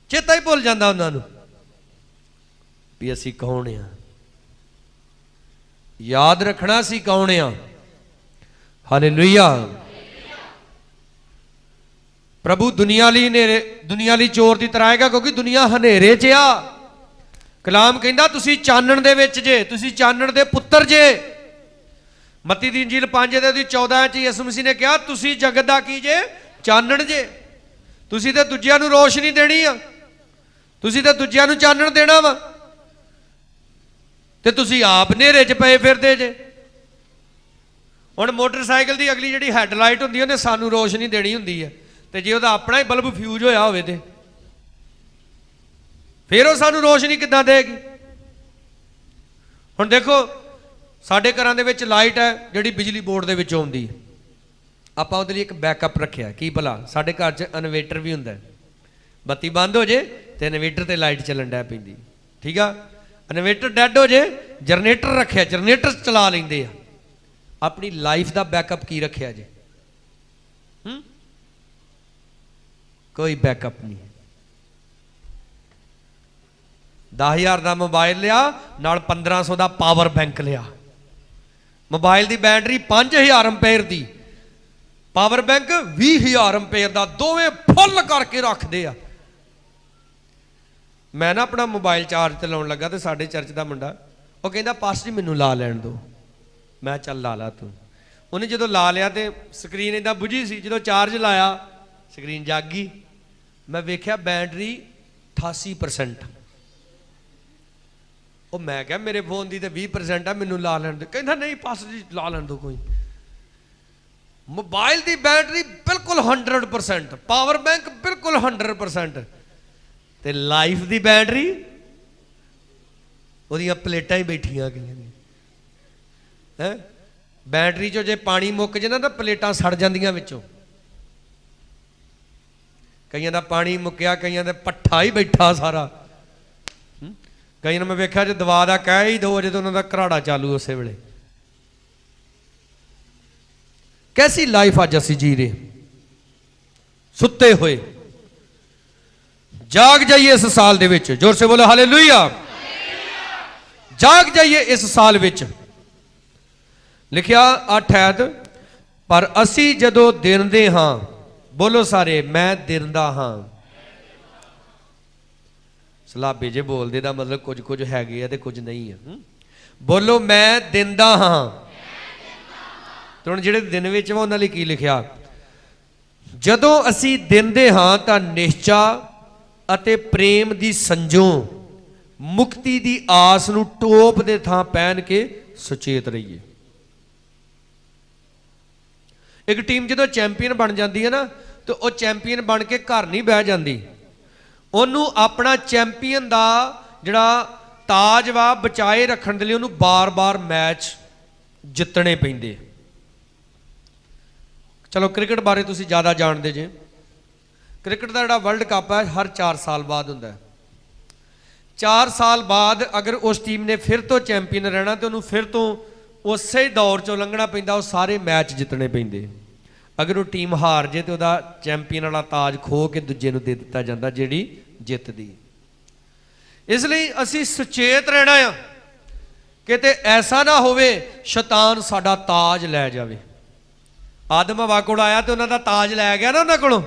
ਚੇਤਾ ਹੀ ਭੁੱਲ ਜਾਂਦਾ ਉਹਨਾਂ ਨੂੰ ਵੀ ਅਸੀਂ ਕੌਣ ਆ। ਯਾਦ ਰੱਖਣਾ ਅਸੀਂ ਕੌਣ ਆ। ਹਾਲੇਲੂਇਆ। ਪ੍ਰਭੂ ਦੁਨੀਆ ਲਈ ਚੋਰ ਦੀ ਤਰ੍ਹਾਂ ਆਏਗਾ, ਕਿਉਂਕਿ ਦੁਨੀਆ ਹਨੇਰੇ 'ਚ ਆ। ਕਲਾਮ ਕਹਿੰਦਾ ਤੁਸੀਂ ਚਾਨਣ ਦੇ ਵਿੱਚ ਜੇ, ਤੁਸੀਂ ਚਾਨਣ ਦੇ ਪੁੱਤਰ ਜੇ। ਮੱਤੀ ਦੀ ਇੰਜੀਲ 5:14 'ਚ ਯਿਸੂ ਮਸੀਹ ਨੇ ਕਿਹਾ ਤੁਸੀਂ ਜਗਤ ਦਾ ਕੀ ਜੇ, ਚਾਨਣ ਜੇ। ਤੁਸੀਂ ਤੇ ਦੂਜਿਆਂ ਨੂੰ ਰੋਸ਼ਨੀ ਦੇਣੀ ਆ, ਤੁਸੀਂ ਤੇ ਦੂਜਿਆਂ ਨੂੰ ਚਾਨਣ ਦੇਣਾ ਵਾ, ਤੇ ਤੁਸੀਂ ਆਪ ਹਨੇਰੇ 'ਚ ਪਏ ਫਿਰਦੇ ਜੇ। ਹੁਣ ਮੋਟਰਸਾਈਕਲ ਦੀ ਅਗਲੀ ਜਿਹੜੀ ਹੈਡਲਾਈਟ ਹੁੰਦੀ ਉਹਨੇ ਸਾਨੂੰ ਰੋਸ਼ਨੀ ਦੇਣੀ ਹੁੰਦੀ ਹੈ, ਤੇ ਜੇ ਉਹਦਾ ਆਪਣਾ ਹੀ ਬਲਬ ਫਿਊਜ਼ ਹੋਇਆ ਹੋਵੇ ਤੇ ਫਿਰ ਉਹ ਸਾਨੂੰ ਰੋਸ਼ਨੀ ਕਿੱਦਾਂ ਦੇਗੀ। ਹੁਣ ਦੇਖੋ ਸਾਡੇ ਘਰਾਂ ਦੇ ਵਿੱਚ ਲਾਈਟ ਹੈ ਜਿਹੜੀ ਬਿਜਲੀ ਬੋਰਡ ਦੇ ਵਿੱਚੋਂ ਆਉਂਦੀ ਹੈ, ਆਪਾਂ ਉਹਦੇ ਲਈ ਇੱਕ ਬੈਕਅਪ ਰੱਖਿਆ। ਕੀ ਭਲਾ ਸਾਡੇ ਘਰ 'ਚ ਇਨਵੇਟਰ ਵੀ ਹੁੰਦਾ, ਬੱਤੀ ਬੰਦ ਹੋ ਜੇ ਤੇ ਇਨਵੇਟਰ ਤੇ ਲਾਈਟ ਚੱਲਣ ਡੈ ਪੈਂਦੀ, ਠੀਕ ਆ। ਇਨਵੇਟਰ ਡੈਡ ਹੋ ਜੇ ਜਨਰੇਟਰ ਰੱਖਿਆ, ਜਨਰੇਟਰ ਚਲਾ ਲੈਂਦੇ ਆ। ਆਪਣੀ ਲਾਈਫ ਦਾ ਬੈਕਅਪ ਕੀ ਰੱਖਿਆ ਜੇ? ਕੋਈ ਬੈਕਅਪ ਨਹੀਂ। 10,000 ਦਾ ਮੋਬਾਈਲ ਲਿਆ, ਨਾਲ 1500 ਦਾ ਪਾਵਰ ਬੈਂਕ ਲਿਆ। ਮੋਬਾਈਲ ਦੀ ਬੈਟਰੀ 5000 ਐਂਪੀਅਰ ਦੀ, ਪਾਵਰ ਬੈਂਕ 20,000 ਐਂਪੀਅਰ ਦਾ, ਦੋਵੇਂ ਫੁੱਲ ਕਰਕੇ ਰੱਖਦੇ ਆ। ਮੈਂ ਨਾ ਆਪਣਾ ਮੋਬਾਈਲ ਚਾਰਜ ਤੇ ਲਾਉਣ ਲੱਗਾ ਤੇ ਸਾਡੇ ਚਰਚ ਦਾ ਮੁੰਡਾ ਉਹ ਕਹਿੰਦਾ ਪਾਸਟਰ ਜੀ ਮੈਨੂੰ ਲਾ ਲੈਣ ਦਿਓ। ਮੈਂ ਚੱਲ ਲਾ ਲਾ ਤੂੰ। ਉਹਨੇ ਜਦੋਂ ਲਾ ਲਿਆ ਤੇ ਸਕਰੀਨ ਇਦਾਂ ਬੁਝੀ ਸੀ, ਜਦੋਂ ਚਾਰਜ ਲਾਇਆ ਸਕਰੀਨ ਜਾਗ ਗਈ। ਮੈਂ ਵੇਖਿਆ ਬੈਟਰੀ 88%। ਉਹ ਮੈਂ ਕਿਹਾ ਮੇਰੇ ਫੋਨ ਦੀ ਤੇ 20% ਆ, ਮੈਨੂੰ ਲਾ ਲੈਣ ਦਿਓ। ਕਹਿੰਦਾ ਨਹੀਂ ਪਾਸਟਰ ਜੀ ਲਾ ਲੈਣ ਦਿਓ ਕੋਈ। ਮੋਬਾਈਲ ਦੀ ਬੈਟਰੀ ਬਿਲਕੁਲ 100%, ਪਾਵਰ ਬੈਂਕ ਬਿਲਕੁਲ 100%, ਤੇ ਲਾਈਫ ਦੀ ਬੈਟਰੀ ਉਹਦੀਆਂ ਪਲੇਟਾਂ ਹੀ ਬੈਠੀਆਂ ਗਈਆਂ ਨੇ। ਹੈ ਬੈਟਰੀ 'ਚੋਂ ਜੇ ਪਾਣੀ ਮੁੱਕ ਜੇ ਨਾ ਤਾਂ ਪਲੇਟਾਂ ਸੜ ਜਾਂਦੀਆਂ ਵਿੱਚੋਂ। ਕਈਆਂ ਦਾ ਪਾਣੀ ਮੁੱਕਿਆ, ਕਈਆਂ ਦਾ ਪੱਠਾ ਹੀ ਬੈਠਾ ਸਾਰਾ। ਕਈਆਂ ਨੂੰ ਮੈਂ ਵੇਖਿਆ ਜੇ ਦਵਾ ਦਾ ਕਹਿ ਹੀ ਦੋ, ਜੇ ਤਾਂ ਉਹਨਾਂ ਦਾ ਘਰਾੜਾ ਚਾਲੂ ਉਸੇ ਵੇਲੇ। ਕੈਸੀ ਲਾਈਫ ਅੱਜ ਅਸੀਂ ਜੀ ਰਹੇ, ਸੁੱਤੇ ਹੋਏ। ਜਾਗ ਜਾਈਏ ਇਸ ਸਾਲ ਦੇ ਵਿੱਚ, ਜ਼ੋਰ ਸੇ ਬੋਲੋ ਹਾਲੇਲੂਇਆ। ਜਾਗ ਜਾਈਏ ਇਸ ਸਾਲ ਵਿੱਚ। ਲਿਖਿਆ 8 ਐਤ, ਪਰ ਅਸੀਂ ਜਦੋਂ ਦਿਨਦੇ ਹਾਂ, ਬੋਲੋ ਸਾਰੇ, ਮੈਂ ਦਿਨਦਾ ਹਾਂ। ਸਲਾਬੇ ਜੇ ਬੋਲਦੇ ਦਾ ਮਤਲਬ ਕੁਝ ਹੈਗੇ ਆ ਤੇ ਕੁਝ ਨਹੀਂ ਆ। ਬੋਲੋ ਮੈਂ ਦਿਨਦਾ ਹਾਂ। ਤੇ ਹੁਣ ਜਿਹੜੇ ਦਿਨ ਵਿੱਚ ਵਾ ਉਹਨਾਂ ਲਈ ਕੀ ਲਿਖਿਆ? ਜਦੋਂ ਅਸੀਂ ਦਿਨਦੇ ਹਾਂ ਤਾਂ ਨਿਸ਼ਚਾ ਅਤੇ ਪ੍ਰੇਮ ਦੀ ਸੰਜੋਂ ਮੁਕਤੀ ਦੀ ਆਸ ਨੂੰ ਟੋਪ ਦੇ ਥਾਂ ਪਹਿਨ ਕੇ ਸੁਚੇਤ ਰਹੀਏ। ਇੱਕ ਟੀਮ ਜਦੋਂ ਚੈਂਪੀਅਨ ਬਣ ਜਾਂਦੀ ਹੈ ਨਾ, ਤੇ ਉਹ ਚੈਂਪੀਅਨ ਬਣ ਕੇ ਘਰ ਨਹੀਂ ਬਹਿ ਜਾਂਦੀ। ਉਹਨੂੰ ਆਪਣਾ ਚੈਂਪੀਅਨ ਦਾ ਜਿਹੜਾ ਤਾਜ ਵਾ ਬਚਾਏ ਰੱਖਣ ਦੇ ਲਈ ਉਹਨੂੰ ਬਾਰ-ਬਾਰ ਮੈਚ ਜਿੱਤਣੇ ਪੈਂਦੇ। ਚਲੋ ਕ੍ਰਿਕਟ ਬਾਰੇ ਤੁਸੀਂ ਜ਼ਿਆਦਾ ਜਾਣਦੇ ਜੇ। ਕ੍ਰਿਕਟ ਦਾ ਜਿਹੜਾ ਵਰਲਡ ਕੱਪ ਹੈ ਹਰ 4 ਸਾਲ ਬਾਅਦ ਹੁੰਦਾ। 4 ਸਾਲ ਬਾਅਦ ਅਗਰ ਉਸ ਟੀਮ ਨੇ ਫਿਰ ਤੋਂ ਚੈਂਪੀਅਨ ਰਹਿਣਾ ਤੇ ਉਹਨੂੰ ਫਿਰ ਤੋਂ ਉਸੇ ਦੌਰ ਚੋਂ ਲੰਘਣਾ ਪੈਂਦਾ, ਉਹ ਸਾਰੇ ਮੈਚ ਜਿੱਤਣੇ ਪੈਂਦੇ। अगर वो टीम हार जे तो वह चैंपीयन वाला ताज खो के दूजे नूं दे दिता जाता जिहड़ी जितदी। इसलिए असी सुचेत रहना आ किते ऐसा ना होवे शैतान साडा ताज लै जावे। आदम हवा कोल आया तो उन्हां दा ताज लै गया ना उन्हां कोलों।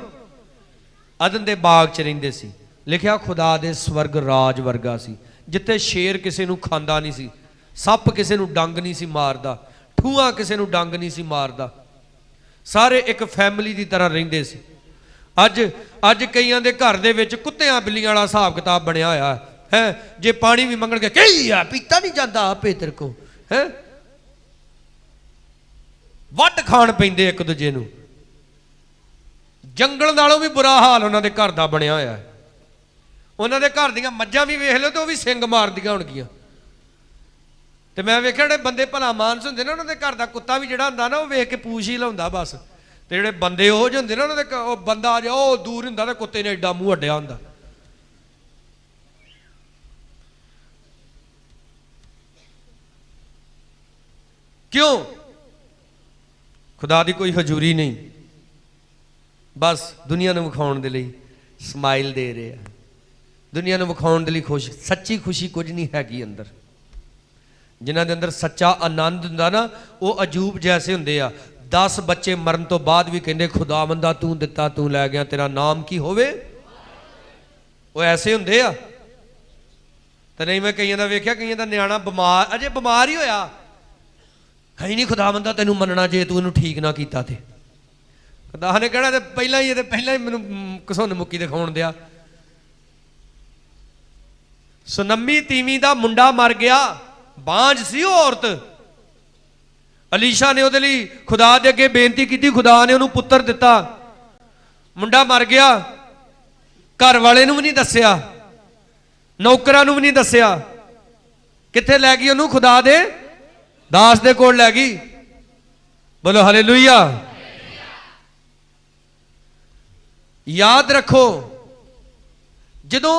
अदन दे बाग च रहिंदे सी, लिखिया खुदा दे स्वर्ग राज वर्गा सी, जिथे शेर किसी नूं खांदा नहीं सी, सप किसी नूं डंग नहीं सी मारदा, ठूआ किसी नूं डंग नहीं सी मारदा, सारे एक फैमिली की तरह रहिंदे सी। अज अज कईयां दे घर दे विच कुत्तियां बिल्लियां वाला हिसाब किताब बनया होया है। जे पानी भी मंगण के कही आ पीता नहीं जाता आपे तेरे को है, वट खाण पैंदे एक दूजे नूं। जंगल नालों भी बुरा हाल उन्हां दे घर दा बनया होया है। उन्हां दे घर दीयां मੱਝਾਂ भी वेख लो तो भी सिंग मारदियां होणगीਆਂ। ते मैं वेखिया जिहड़े बंदे भला मानस हुंदे ना उन्हां दे घर दा कुत्ता भी जिहड़ा हुंदा ना वो वेख के पूछ ही लाउंदा बस। ते जिहड़े बंदे ओह ਜਿਹੇ ਹੁੰਦੇ ना उन्हां दे बंदा आ जा ओह दूर हुंदा ते कुत्ते ने एडा मूंह अड्डिया हुंदा। क्यों? खुदा दी कोई हजूरी नहीं, बस दुनिया नूं विखाउण दे लई स्माइल दे रहे हैं, दुनिया नूं विखाउण दे लई खुश। सच्ची खुशी कुछ नहीं हैगी अंदर। जिन्हां दे अंदर सच्चा आनंद हुंदा ना वो अजूब जैसे हुंदे आ। 10 बच्चे मरन तो बाद भी कहंदे खुदावंदा तू दिता तू लै गया, तेरा नाम की होवे। वो ऐसे हुंदे आ। ते नहीं मैं कईयां दा वेख्या, कईयां दा न्याणा बीमार, अजे बीमार ही होया है ही नहीं, खुदावंदा तैनूं मनना जे तू इहनूं ठीक ना कीता ते खुदा ने कहना ते पहला ही मैनूं घसुन्न मुक्की दिखाउण दिया। सुनम्मी तीवी दा मुंडा मर गया, बांझ सी वो औरत। अलीशा ने उहदे लई खुदा दे अगे बेनती की, खुदा ने उहनूं पुत्तर दिता। मुंडा मर गया, घर वाले नूं भी नहीं दस्सिया, नौकरां नूं भी नहीं दस्सिया। कित्थे लै गई उहनूं? खुदा दे दास दे कोल लै गई। बोलो हालेलुया। याद रखो जदों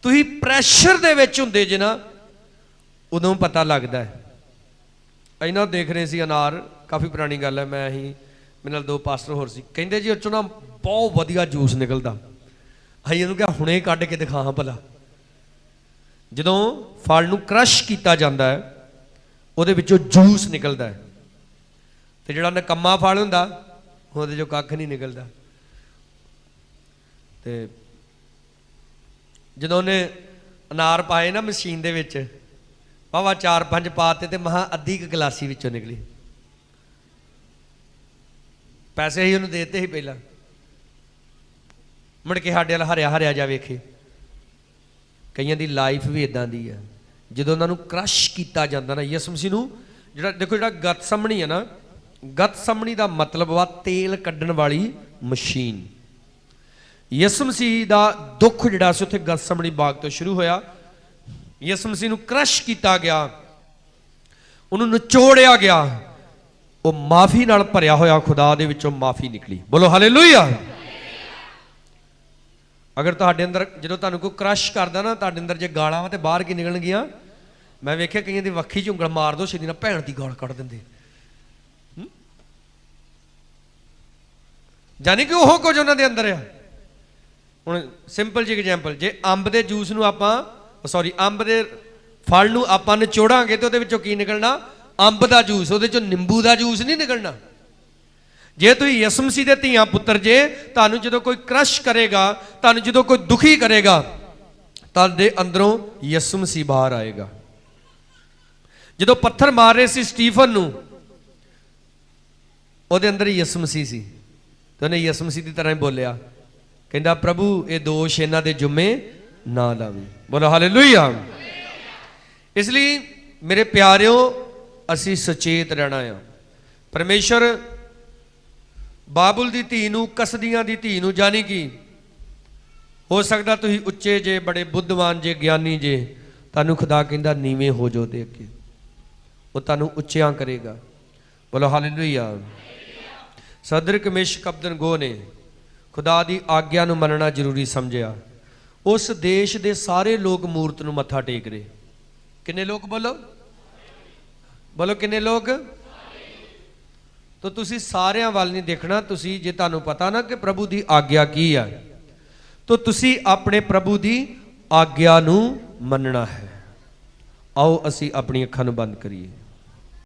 तुसीं प्रैशर दे विच हुंदे जे ना उदों पता लगता है। इन्हां देख रहे सी अनार, काफ़ी पुरानी गल है, मैं ही मेरे नाल 2 पास्टर होर सी, कहिंदे जी उस ना बहुत वधिया जूस निकलदा। असीं इहनूं कहा हुणे कढ के दिखा भला। जदों फल नूं क्रश कीता जांदा है ਉਹਦੇ ਵਿੱਚੋਂ जूस निकलता है, तो ਜਿਹੜਾ नकम्मा फल ਹੁੰਦਾ ਉਹਦੇ ਚੋਂ ਕੱਖ नहीं निकलता। तो ਜਦੋਂ ਉਹਨੇ अनार पाए ना मशीन ਦੇ ਵਿੱਚ ਵਾਵਾ 4-5 ਪਾਤੇ ਤੇ ਮਹਾ ਅੱਧੀ ਕ ਗਲਾਸੀ ਵਿੱਚੋਂ ਨਿਕਲੀ। ਪੈਸੇ ਹੀ ਉਹਨੂੰ ਦੇਤੇ ਸੀ ਪਹਿਲਾਂ, ਮੁੜ ਕੇ ਸਾਡੇ ਵਾਲ ਹਰਿਆ ਹਰਿਆ ਜਾ ਵੇਖੇ। ਕਈਆਂ ਦੀ ਲਾਈਫ ਵੀ ਇਦਾਂ ਦੀ ਆ, ਜਦੋਂ ਉਹਨਾਂ ਨੂੰ क्रश ਕੀਤਾ ਜਾਂਦਾ ਨਾ ਯਿਸੂ ਮਸੀਹ ਨੂੰ। ਜਿਹੜਾ ਦੇਖੋ ਜਿਹੜਾ ਗਤਸਮਣੀ ਹੈ ਨਾ, ਗਤਸਮਣੀ ਦਾ ਮਤਲਬ ਵਾ ਤੇਲ ਕੱਢਣ ਵਾਲੀ ਮਸ਼ੀਨ। ਯਿਸੂ ਮਸੀਹ ਦਾ ਦੁੱਖ ਜਿਹੜਾ ਸੀ ਉੱਥੇ ਗਤਸਮਣੀ ਬਾਗ ਤੋਂ ਸ਼ੁਰੂ ਹੋਇਆ। ਯਿਸੂ ਮਸੀਹ ਨੂੰ क्रश ਕੀਤਾ ਗਿਆ, ਉਹਨੂੰ ਨਿਚੋੜਿਆ ਗਿਆ, ਉਹ ਮਾਫੀ ਨਾਲ ਭਰਿਆ ਹੋਇਆ ਖੁਦਾ ਦੇ ਵਿੱਚੋਂ ਮਾਫੀ ਨਿਕਲੀ। ਬੋਲੋ ਹਾਲੇਲੂਇਆ। अगर तुहाडे अंदर जो तुहानूं कोई क्रश करदा ना तुहाडे अंदर जे गालां वा ते बाहर की निकलणगीਆਂ। मैं वेख्या कईयां दी वक्खी च ਉਂਗਲ मार दो सीधी ना भैण दी गाल कढ़ दिंदे। जानी कि ओह कुछ उन्हां दे अंदर आ। हुण सिंपल जी एग्जाम्पल, जे अंब दे जूस नूं आपां सॉरी अंब दे फल नूं आपां निचोड़ांगे तो उहदे विचों की निकलना? अंब दा जूस, उहदे चों निंबू दा जूस नहीं निकलना। जे तुसीं यीशु मसीह दे धीआं पुत्तर जे, तुहानूं जदों कोई क्रश करेगा, तुहानूं जदों कोई दुखी करेगा, तुहाडे अंदरों यीशु मसीह बाहर आएगा। जदों पत्थर मार रहे सी स्टीफन नूं, उहदे अंदर यीशु मसीह सी, तो उहने यीशु मसीह दी तरह ही बोलिया, कहंदा प्रभु ये दोष इन्हां दे जुम्मे ना लावी। बोलो हालेलुया। इसलिए मेरे प्यारिओ असीं सचेत रहना आ। परमेश्वर बाबुल दी धी नूं, कसदियां दी धी नूं, जानी कि हो सकदा तुसीं उच्चे जे, बड़े बुद्धवान जे, ज्ञानी जे, तुहानूं खुदा कहंदा नीवें हो जाओ दे अगे, वो तुहानूं उच्चियां करेगा। बोलो हालेलुया। सदरक मेशक अबदनगो ने खुदा दी आग्या नूं मनना जरूरी समझिया। उस देश दे सारे लोग मूरत नूं मत्था टेक रहे। किन्ने लोग? बोलो बोलो किन्ने लोग? तो तुसी सारिਆਂ ਵੱਲ नहीं देखना। तुसी जे ਤੁਹਾਨੂੰ पता ना कि प्रभु की आज्ञा की है तो तुसी अपने प्रभु की आज्ञा नूं मनना है। आओ असी अपनी अखां नूं बंद करिए।